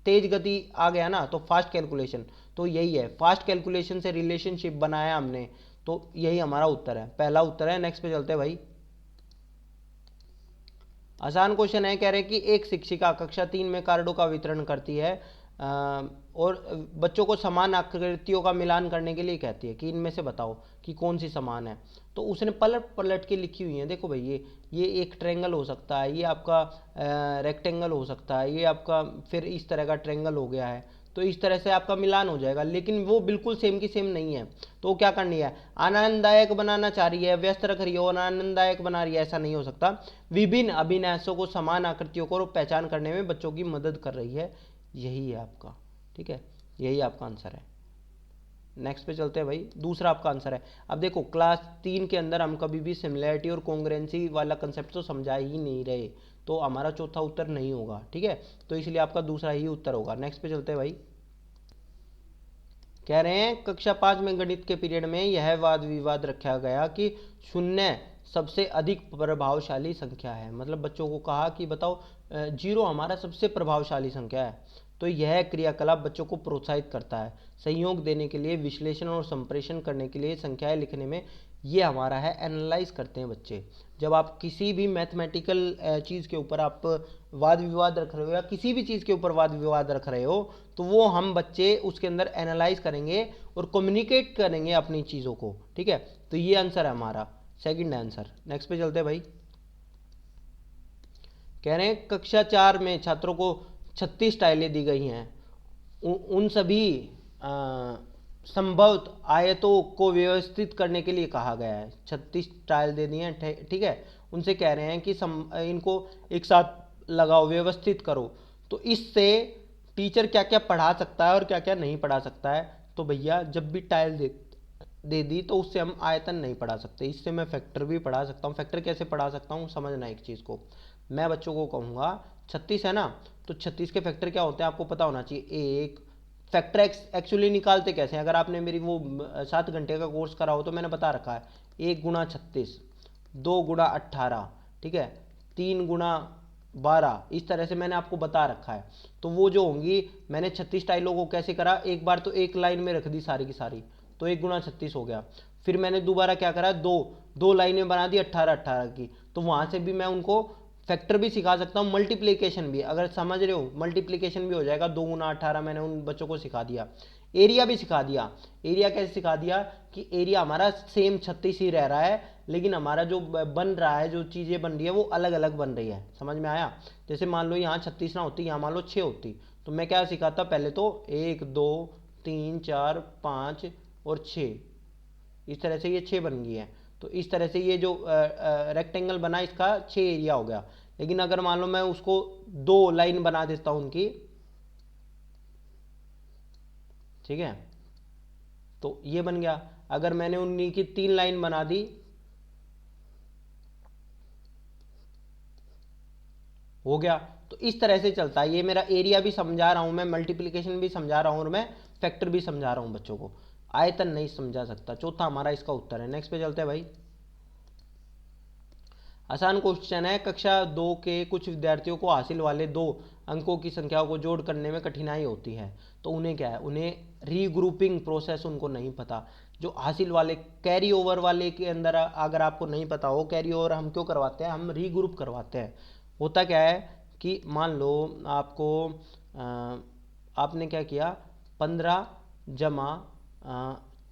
तेज गति आ गया ना, तो फास्ट कैलकुलेशन, तो यही है, फास्ट कैलकुलेशन से रिलेशनशिप बनाया हमने, तो यही हमारा उत्तर है, पहला उत्तर है। नेक्स्ट पे चलते हैं भाई। आसान क्वेश्चन है। कह रहे हैं कि एक शिक्षिका कक्षा 3 में कार्डों का वितरण करती है और बच्चों को समान आकृतियों का मिलान करने के लिए कहती है कि इनमें से बताओ कि कौन सी समान है। तो उसने पलट पलट के लिखी हुई है। देखो भाई, ये एक ट्रेंगल हो सकता है, ये आपका रेक्टेंगल हो सकता है, ये आपका फिर इस तरह का ट्रेंगल हो गया है, तो इस तरह से आपका मिलान हो जाएगा, लेकिन वो बिल्कुल सेम की सेम नहीं है। तो वो क्या करनी है? आनंददायक बनाना चाह रही है, व्यस्त रख रही है और आनंददायक बना रही है, ऐसा नहीं हो सकता। विभिन्न अभिन्यासों को, समान आकृतियों को पहचान करने में बच्चों की मदद कर रही है, यही है आपका। ठीक है, यही आपका आंसर है। नेक्स्ट पे चलते हैं भाई, दूसरा आपका आंसर है। अब देखो क्लास 3 के अंदर हम कभी भी सिमिलैरिटी और कॉन्ग्रुएंसी वाला कंसेप्ट तो समझा ही नहीं रहे, तो हमारा चौथा उत्तर नहीं होगा, ठीक है। तो इसलिए आपका दूसरा ही उत्तर होगा। नेक्स्ट पे चलते हैं भाई, कह रहे हैं कक्षा 5 में गणित के पीरियड में यह वाद विवाद रखा गया कि शून्य सबसे अधिक प्रभावशाली संख्या है। मतलब बच्चों को कहा कि बताओ जीरो हमारा सबसे प्रभावशाली संख्या है। तो यह क्रियाकलाप बच्चों को प्रोत्साहित करता है संयोग देने के लिए, विश्लेषण और संप्रेषण करने के लिए, संख्याएं लिखने में। ये हमारा है एनालाइज करते हैं बच्चे। जब आप किसी भी मैथमेटिकल चीज़ के ऊपर आप वाद विवाद रख रहे हो या किसी भी चीज़ के ऊपर वाद विवाद रख रहे हो, तो वो हम बच्चे उसके अंदर एनालाइज करेंगे और कम्युनिकेट करेंगे अपनी चीज़ों को, ठीक है। तो ये आंसर है हमारा, सेकंड आंसर। नेक्स्ट पे चलते हैं भाई, कह रहे हैं कक्षा 4 में छात्रों को 36 टाइलें दी गई हैं। उन सभी संभव आयतों को व्यवस्थित करने के लिए कहा गया है। 36 टाइल दे दिए हैं, ठीक है। उनसे कह रहे हैं कि इनको एक साथ लगाओ, व्यवस्थित करो। तो इससे टीचर क्या क्या पढ़ा सकता है और क्या क्या नहीं पढ़ा सकता है। तो भैया जब भी टाइल दे दी तो उससे हम आयतन नहीं पढ़ा सकते, इससे मैं फैक्टर भी पढ़ा सकता हूँ। फैक्टर कैसे पढ़ा सकता हूँ, समझना एक चीज़ को। मैं बच्चों को कहूँगा 36 है ना, तो 36 के फैक्टर क्या होते हैं आपको पता होना चाहिए। एक फैक्टर एक्चुअली निकालते कैसे हैं, अगर आपने मेरी वो 7 घंटे का कोर्स करा हो तो मैंने बता रखा है। 1 गुणा 36, 2 गुणा 18, ठीक है, 3 गुणा 12, इस तरह से मैंने आपको बता रखा है। तो वो जो होंगी, मैंने 36 टाइलों को कैसे करा, एक बार तो एक लाइन में रख दी सारी की सारी, तो 1 गुणा 36 हो गया। फिर मैंने दोबारा क्या करा, दो लाइनें बना दी 18 18 की। तो वहाँ से भी मैं उनको फैक्टर भी सिखा सकता हूँ, मल्टीप्लिकेशन भी, अगर समझ रहे हो मल्टीप्लिकेशन भी हो जाएगा। 2 गुना 18 मैंने उन बच्चों को सिखा दिया। एरिया भी सिखा दिया। एरिया कैसे सिखा दिया कि एरिया हमारा सेम 36 ही रह रहा है, लेकिन हमारा जो बन रहा है, जो चीज़ें बन रही है वो अलग अलग बन रही है। समझ में आया। जैसे मान लो यहाँ 36 ना होती, यहाँ मान लो 6 होती, तो मैं क्या सिखाता, पहले तो 1 2 3 4 5 और 6, इस तरह से ये 6 बन गई है। तो इस तरह से ये जो रेक्टेंगल बना, इसका 6 एरिया हो गया। लेकिन अगर मान लो मैं उसको 2 लाइन बना देता हूं उनकी, ठीक है, तो ये बन गया। अगर मैंने उन्हीं की 3 लाइन बना दी, हो गया। तो इस तरह से चलता है। ये मेरा एरिया भी समझा रहा हूं मैं, मल्टीप्लिकेशन भी समझा रहा हूं और मैं फैक्टर भी समझा रहा हूं बच्चों को, आयतन नहीं समझा सकता। चौथा हमारा इसका उत्तर है। नेक्स्ट पे चलते हैं भाई, आसान क्वेश्चन है। कक्षा 2 के कुछ विद्यार्थियों को हासिल वाले 2 अंकों की संख्याओं को जोड़ करने में कठिनाई होती है। तो उन्हें क्या है, उन्हें रीग्रुपिंग प्रोसेस उनको नहीं पता। जो हासिल वाले, कैरी ओवर वाले के अंदर अगर आपको नहीं पता हो, कैरी ओवर हम क्यों करवाते हैं, हम रीग्रुप करवाते हैं। होता क्या है कि मान लो आपको आपने क्या किया, 15 जमा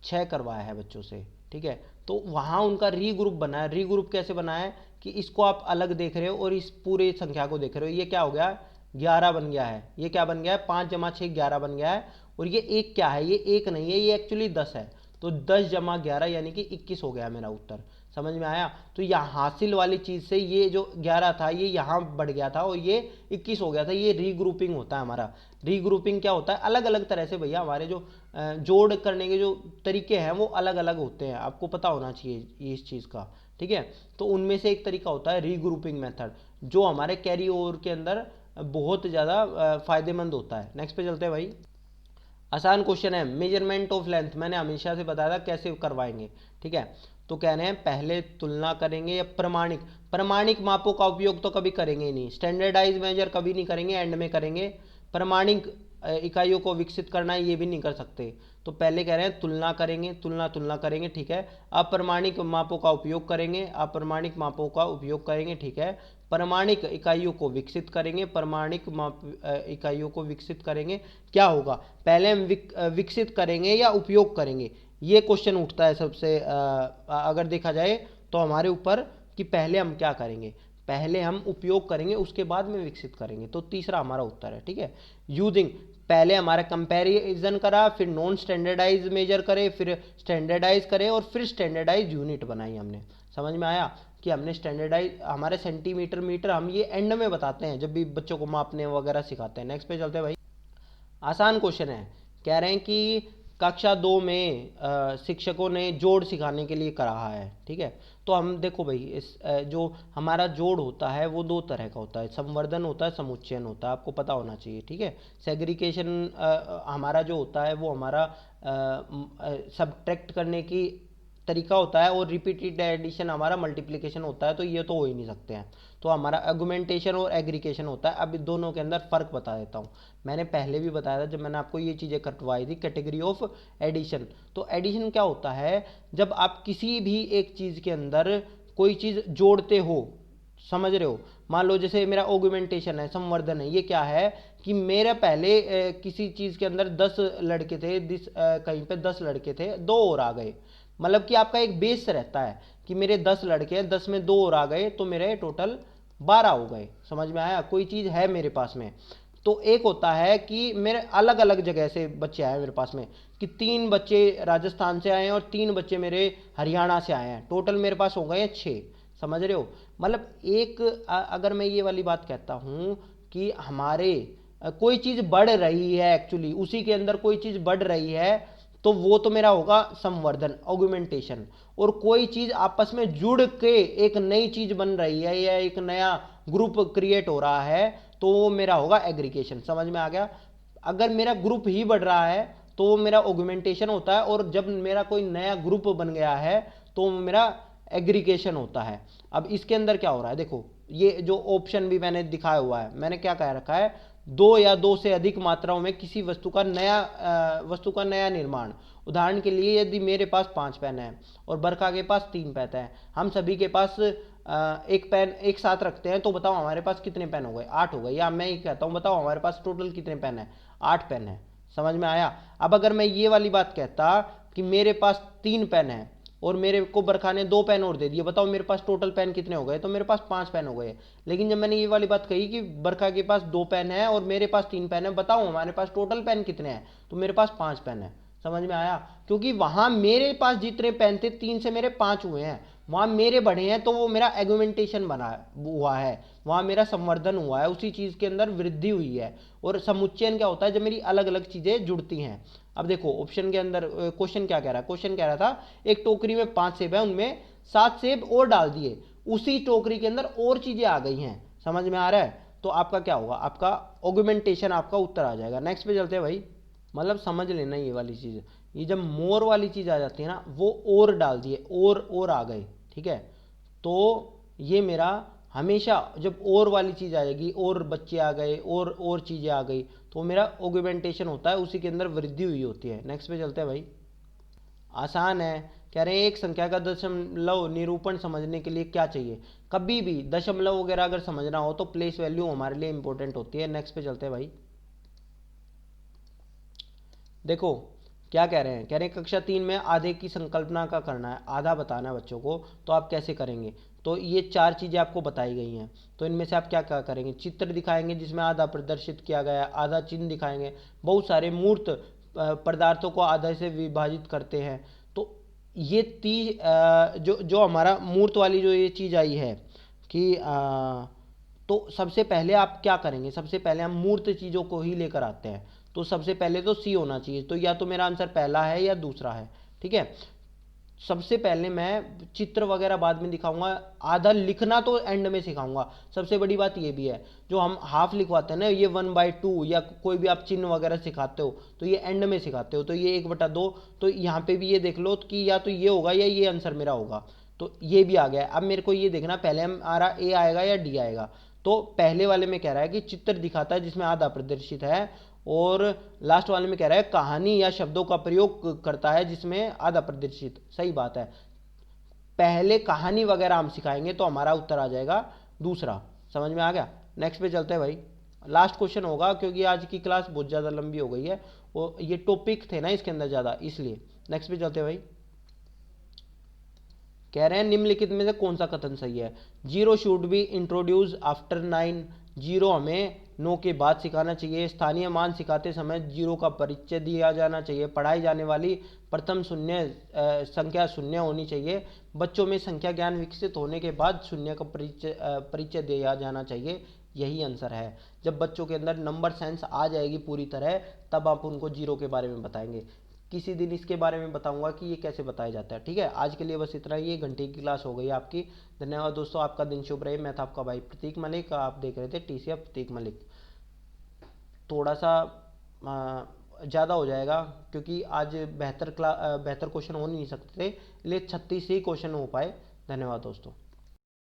6 करवाया है बच्चों से, ठीक है। तो वहाँ उनका री ग्रुप बना है। री ग्रुप कैसे बना है कि इसको आप अलग देख रहे हो और इस पूरे संख्या को देख रहे हो। ये क्या हो गया, 11 बन गया है। ये क्या बन गया है, 5 जमा 6 11 बन गया है। और ये एक क्या है, ये एक नहीं है, ये एक्चुअली 10 है। तो 10 जमा 11 यानी कि 21 हो गया मेरा उत्तर। समझ में आया। तो यहाँ हासिल वाली चीज़ से ये जो 11 था ये यहाँ बढ़ गया था और ये 21 हो गया था। ये रीग्रुपिंग होता है हमारा। रीग्रुपिंग क्या होता है, अलग अलग तरह से भैया हमारे जो जोड़ करने के जो तरीके हैं वो अलग अलग होते हैं, आपको पता होना चाहिए इस चीज़ का, ठीक है। तो उनमें से एक तरीका होता है रीग्रुपिंग मेथड, जो हमारे कैरी ओवर के अंदर बहुत ज़्यादा फायदेमंद होता है। नेक्स्ट पे चलते हैं भाई, आसान क्वेश्चन है। मेजरमेंट ऑफ लेंथ मैंने हमेशा से बताया था कैसे करवाएंगे, ठीक है। तो कह रहे हैं पहले तुलना करेंगे या प्रमाणिक, प्रमाणिक मापों का उपयोग तो कभी करेंगे ही नहीं, स्टैंडर्डाइज मेजर कभी नहीं करेंगे, एंड में करेंगे। प्रमाणिक इकाइयों को विकसित करना है, ये भी नहीं कर सकते। तो पहले कह रहे हैं तुलना करेंगे, तुलना करेंगे, ठीक है। अप्रमाणिक मापों का उपयोग करेंगे, अप्रमाणिक मापों का उपयोग करेंगे, ठीक है। प्रमाणिक इकाइयों को विकसित करेंगे, प्रमाणिक माप इकाइयों को विकसित करेंगे। क्या होगा, पहले हम विकसित करेंगे या उपयोग करेंगे, ये क्वेश्चन उठता है सबसे अगर देखा जाए तो हमारे ऊपर, कि पहले हम क्या करेंगे, पहले हम उपयोग करेंगे उसके बाद में विकसित करेंगे। तो तीसरा हमारा उत्तर है, ठीक है। यूजिंग, पहले हमारा कंपैरिजन करा, फिर नॉन स्टैंडर्डाइज मेजर करे, फिर स्टैंडर्डाइज करे और फिर स्टैंडर्डाइज यूनिट बनाई हमने। समझ में आया कि हमने स्टैंडर्डाइज, हमारे सेंटीमीटर मीटर हम ये एंड में बताते हैं जब भी बच्चों को मापने वगैरह सिखाते हैं। नेक्स्ट पे चलते हैं भाई, आसान क्वेश्चन है। कह रहे हैं कि कक्षा 2 में शिक्षकों ने जोड़ सिखाने के लिए करा है, ठीक है। तो हम देखो भाई, इस जो हमारा जोड़ होता है वो दो तरह का होता है, संवर्धन होता है, समुच्चयन होता है, आपको पता होना चाहिए, ठीक है। सेग्रीगेशन हमारा जो होता है वो हमारा सब्ट्रैक्ट करने की तरीका होता है, और रिपीटेड एडिशन हमारा मल्टीप्लिकेशन होता है, तो ये तो हो ही नहीं सकते हैं। तो हमारा अगुमेंटेशन और एग्रीगेशन होता है। अब दोनों के अंदर फ़र्क बता देता हूँ। मैंने पहले भी बताया था जब मैंने आपको ये चीज़ें करवाई थी, कैटेगरी ऑफ एडिशन। तो एडिशन क्या होता है, जब आप किसी भी एक चीज़ के अंदर कोई चीज़ जोड़ते हो, समझ रहे हो। मान लो जैसे मेरा ऑगुमेंटेशन है, संवर्धन है, ये क्या है कि मेरे पहले किसी चीज़ के अंदर 10 लड़के थे, कहीं पे 10 लड़के थे, 2 और आ गए। मतलब कि आपका एक बेस रहता है कि मेरे 10 लड़के हैं, 10 में 2 और आ गए, तो मेरे टोटल 12 हो गए। समझ में आया। कोई चीज़ है मेरे पास में, तो एक होता है कि मेरे अलग अलग जगह से बच्चे आए मेरे पास में, कि 3 बच्चे राजस्थान से आए हैं और 3 बच्चे मेरे हरियाणा से आए हैं, टोटल मेरे पास हो गए 6। समझ रहे हो। मतलब एक अगर मैं ये वाली बात कहता हूँ कि हमारे कोई चीज़ बढ़ रही है, एक्चुअली उसी के अंदर कोई चीज़ बढ़ रही है, तो वो तो मेरा होगा संवर्धन, ऑगुमेंटेशन। और कोई चीज़ आपस में जुड़ के एक नई चीज़ बन रही है या एक नया ग्रुप क्रिएट हो रहा है, तो वो मेरा होगा एग्रीगेशन। समझ में आ गया। अगर मेरा ग्रुप ही बढ़ रहा है तो वो मेरा ऑगुमेंटेशन होता है, और जब मेरा कोई नया ग्रुप बन गया है तो वो मेरा एग्रीगेशन होता है। अब इसके अंदर क्या हो रहा है, देखो ये जो ऑप्शन भी मैंने दिखाया हुआ है, मैंने क्या कह रखा है, 2 या 2 से अधिक मात्राओं में किसी वस्तु का नया निर्माण। उदाहरण के लिए यदि मेरे पास 5 पेन है और बरखा के पास 3 पेन है, हम सभी के पास एक पेन एक साथ रखते हैं, तो बताओ हमारे पास कितने पेन हो गए, 8 हो गए। या मैं ही कहता हूँ, बताओ हमारे पास टोटल कितने पेन है, 8 पेन है। समझ में आया। अब अगर मैं ये वाली बात कहता कि मेरे पास 3 पेन है और मेरे को बरखा ने 2 पेन और दे दिए, बताओ मेरे पास टोटल पेन कितने हो गए, तो मेरे पास 5 पेन हो गए। लेकिन जब मैंने ये वाली बात कही कि बरखा के पास 2 पेन है और मेरे पास 3 पेन है, बताओ हमारे पास टोटल पेन कितने हैं, तो मेरे पास 5 पेन है। समझ में आया। क्योंकि वहां मेरे पास जितने पेन थे 3 से मेरे 5 हुए हैं, वहां मेरे बढ़े हैं, तो वो मेरा एगुमेंटेशन बना हुआ है, वहां मेरा संवर्धन हुआ है, उसी चीज के अंदर वृद्धि हुई है। और समुच्चयन क्या होता है, जब मेरी अलग अलग चीजें जुड़ती हैं। अब देखो ऑप्शन के अंदर क्वेश्चन क्या कह रहा है, क्वेश्चन कह रहा था एक टोकरी में 5 सेब है, उनमें 7 सेब और डाल दिए, उसी टोकरी के अंदर और चीजें आ गई हैं। समझ में आ रहा है। तो आपका क्या होगा, आपका ऑगुमेंटेशन आपका उत्तर आ जाएगा। नेक्स्ट पे चलते हैं भाई। मतलब समझ लेना ये वाली चीज़, ये जब मोर वाली चीज़ आ जाती है ना, वो और डाल दिए, और आ गए, ठीक है। तो ये मेरा हमेशा जब और वाली चीज़ आ जाएगी, और बच्चे आ गए, और चीज़ें आ गई, तो मेरा ऑगुमेंटेशन होता है, उसी के अंदर वृद्धि हुई होती है। नेक्स्ट पे चलते हैं भाई। आसान है। कह रहे हैं एक संख्या का दशमलव निरूपण समझने के लिए क्या चाहिए। कभी भी दशमलव वगैरह अगर समझना हो तो प्लेस वैल्यू हमारे लिए इंपॉर्टेंट होती है। नेक्स्ट पे चलते हैं भाई। देखो क्या कह रहे हैं, कह रहे हैं कक्षा 3 में आधे की संकल्पना का करना है, आधा बताना है बच्चों को, तो आप कैसे करेंगे। तो ये 4 चीज़ें आपको बताई गई हैं, तो इनमें से आप क्या क्या करेंगे। चित्र दिखाएंगे जिसमें आधा प्रदर्शित किया गया है, आधा चिन्ह दिखाएंगे, बहुत सारे मूर्त पदार्थों को आधा से विभाजित करते हैं। तो ये जो जो हमारा मूर्त वाली जो ये चीज़ आई है कि तो सबसे पहले आप क्या करेंगे, सबसे पहले हम मूर्त चीज़ों को ही लेकर आते हैं। तो सबसे पहले तो सी होना चाहिए, तो या तो मेरा आंसर पहला है या दूसरा है, ठीक है। सबसे पहले मैं चित्र वगैरह बाद में दिखाऊंगा, आधा लिखना तो एंड में सिखाऊंगा। सबसे बड़ी बात ये भी है, जो हम हाफ लिखवाते हैं ना, ये 1/2 या कोई भी आप चिन्ह वगैरह सिखाते हो तो ये एंड में सिखाते हो, तो ये 1/2। तो यहाँ पे भी ये देख लो कि या तो ये होगा या ये आंसर मेरा होगा, तो ये भी आ गया। अब मेरे को ये देखना पहले आ रहा ए आएगा या डी आएगा। तो पहले वाले में कह रहा है कि चित्र दिखाता है जिसमें आधा प्रदर्शित है, और लास्ट वाले में कह रहा है कहानी या शब्दों का प्रयोग करता है जिसमें आधा प्रदर्शित। सही बात है, पहले कहानी वगैरह हम सिखाएंगे तो हमारा उत्तर आ जाएगा दूसरा। समझ में आ गया। नेक्स्ट पे चलते हैं भाई। लास्ट क्वेश्चन होगा क्योंकि आज की क्लास बहुत ज़्यादा लंबी हो गई है, और ये टॉपिक थे ना इसके अंदर ज़्यादा, इसलिए। नेक्स्ट पे चलते हैं भाई। कह रहे हैं निम्नलिखित में से कौन सा कथन सही है। 0 शुड बी इंट्रोड्यूस आफ्टर 9। 0 हमें 9 के बाद सिखाना चाहिए। स्थानीय मान सिखाते समय 0 का परिचय दिया जाना चाहिए। पढ़ाई जाने वाली प्रथम संख्या शून्य होनी चाहिए। बच्चों में संख्या ज्ञान विकसित होने के बाद शून्य का परिचय दिया जाना चाहिए। यही आंसर है। जब बच्चों के अंदर नंबर सेंस आ जाएगी पूरी तरह, तब आप उनको 0 के बारे में बताएंगे। किसी दिन इसके बारे में बताऊंगा कि ये कैसे बताया जाता है। ठीक है, आज के लिए बस इतना ही, 1 घंटे की क्लास हो गई आपकी। धन्यवाद दोस्तों, आपका दिन शुभ रहे। मैं था आपका भाई प्रतीक मलिक, आप देख रहे थे TCF प्रतीक मलिक। थोड़ा सा ज़्यादा हो जाएगा क्योंकि आज बेहतर क्वेश्चन हो नहीं सकते थे, इसलिए 36 ही क्वेश्चन हो पाए। धन्यवाद दोस्तों।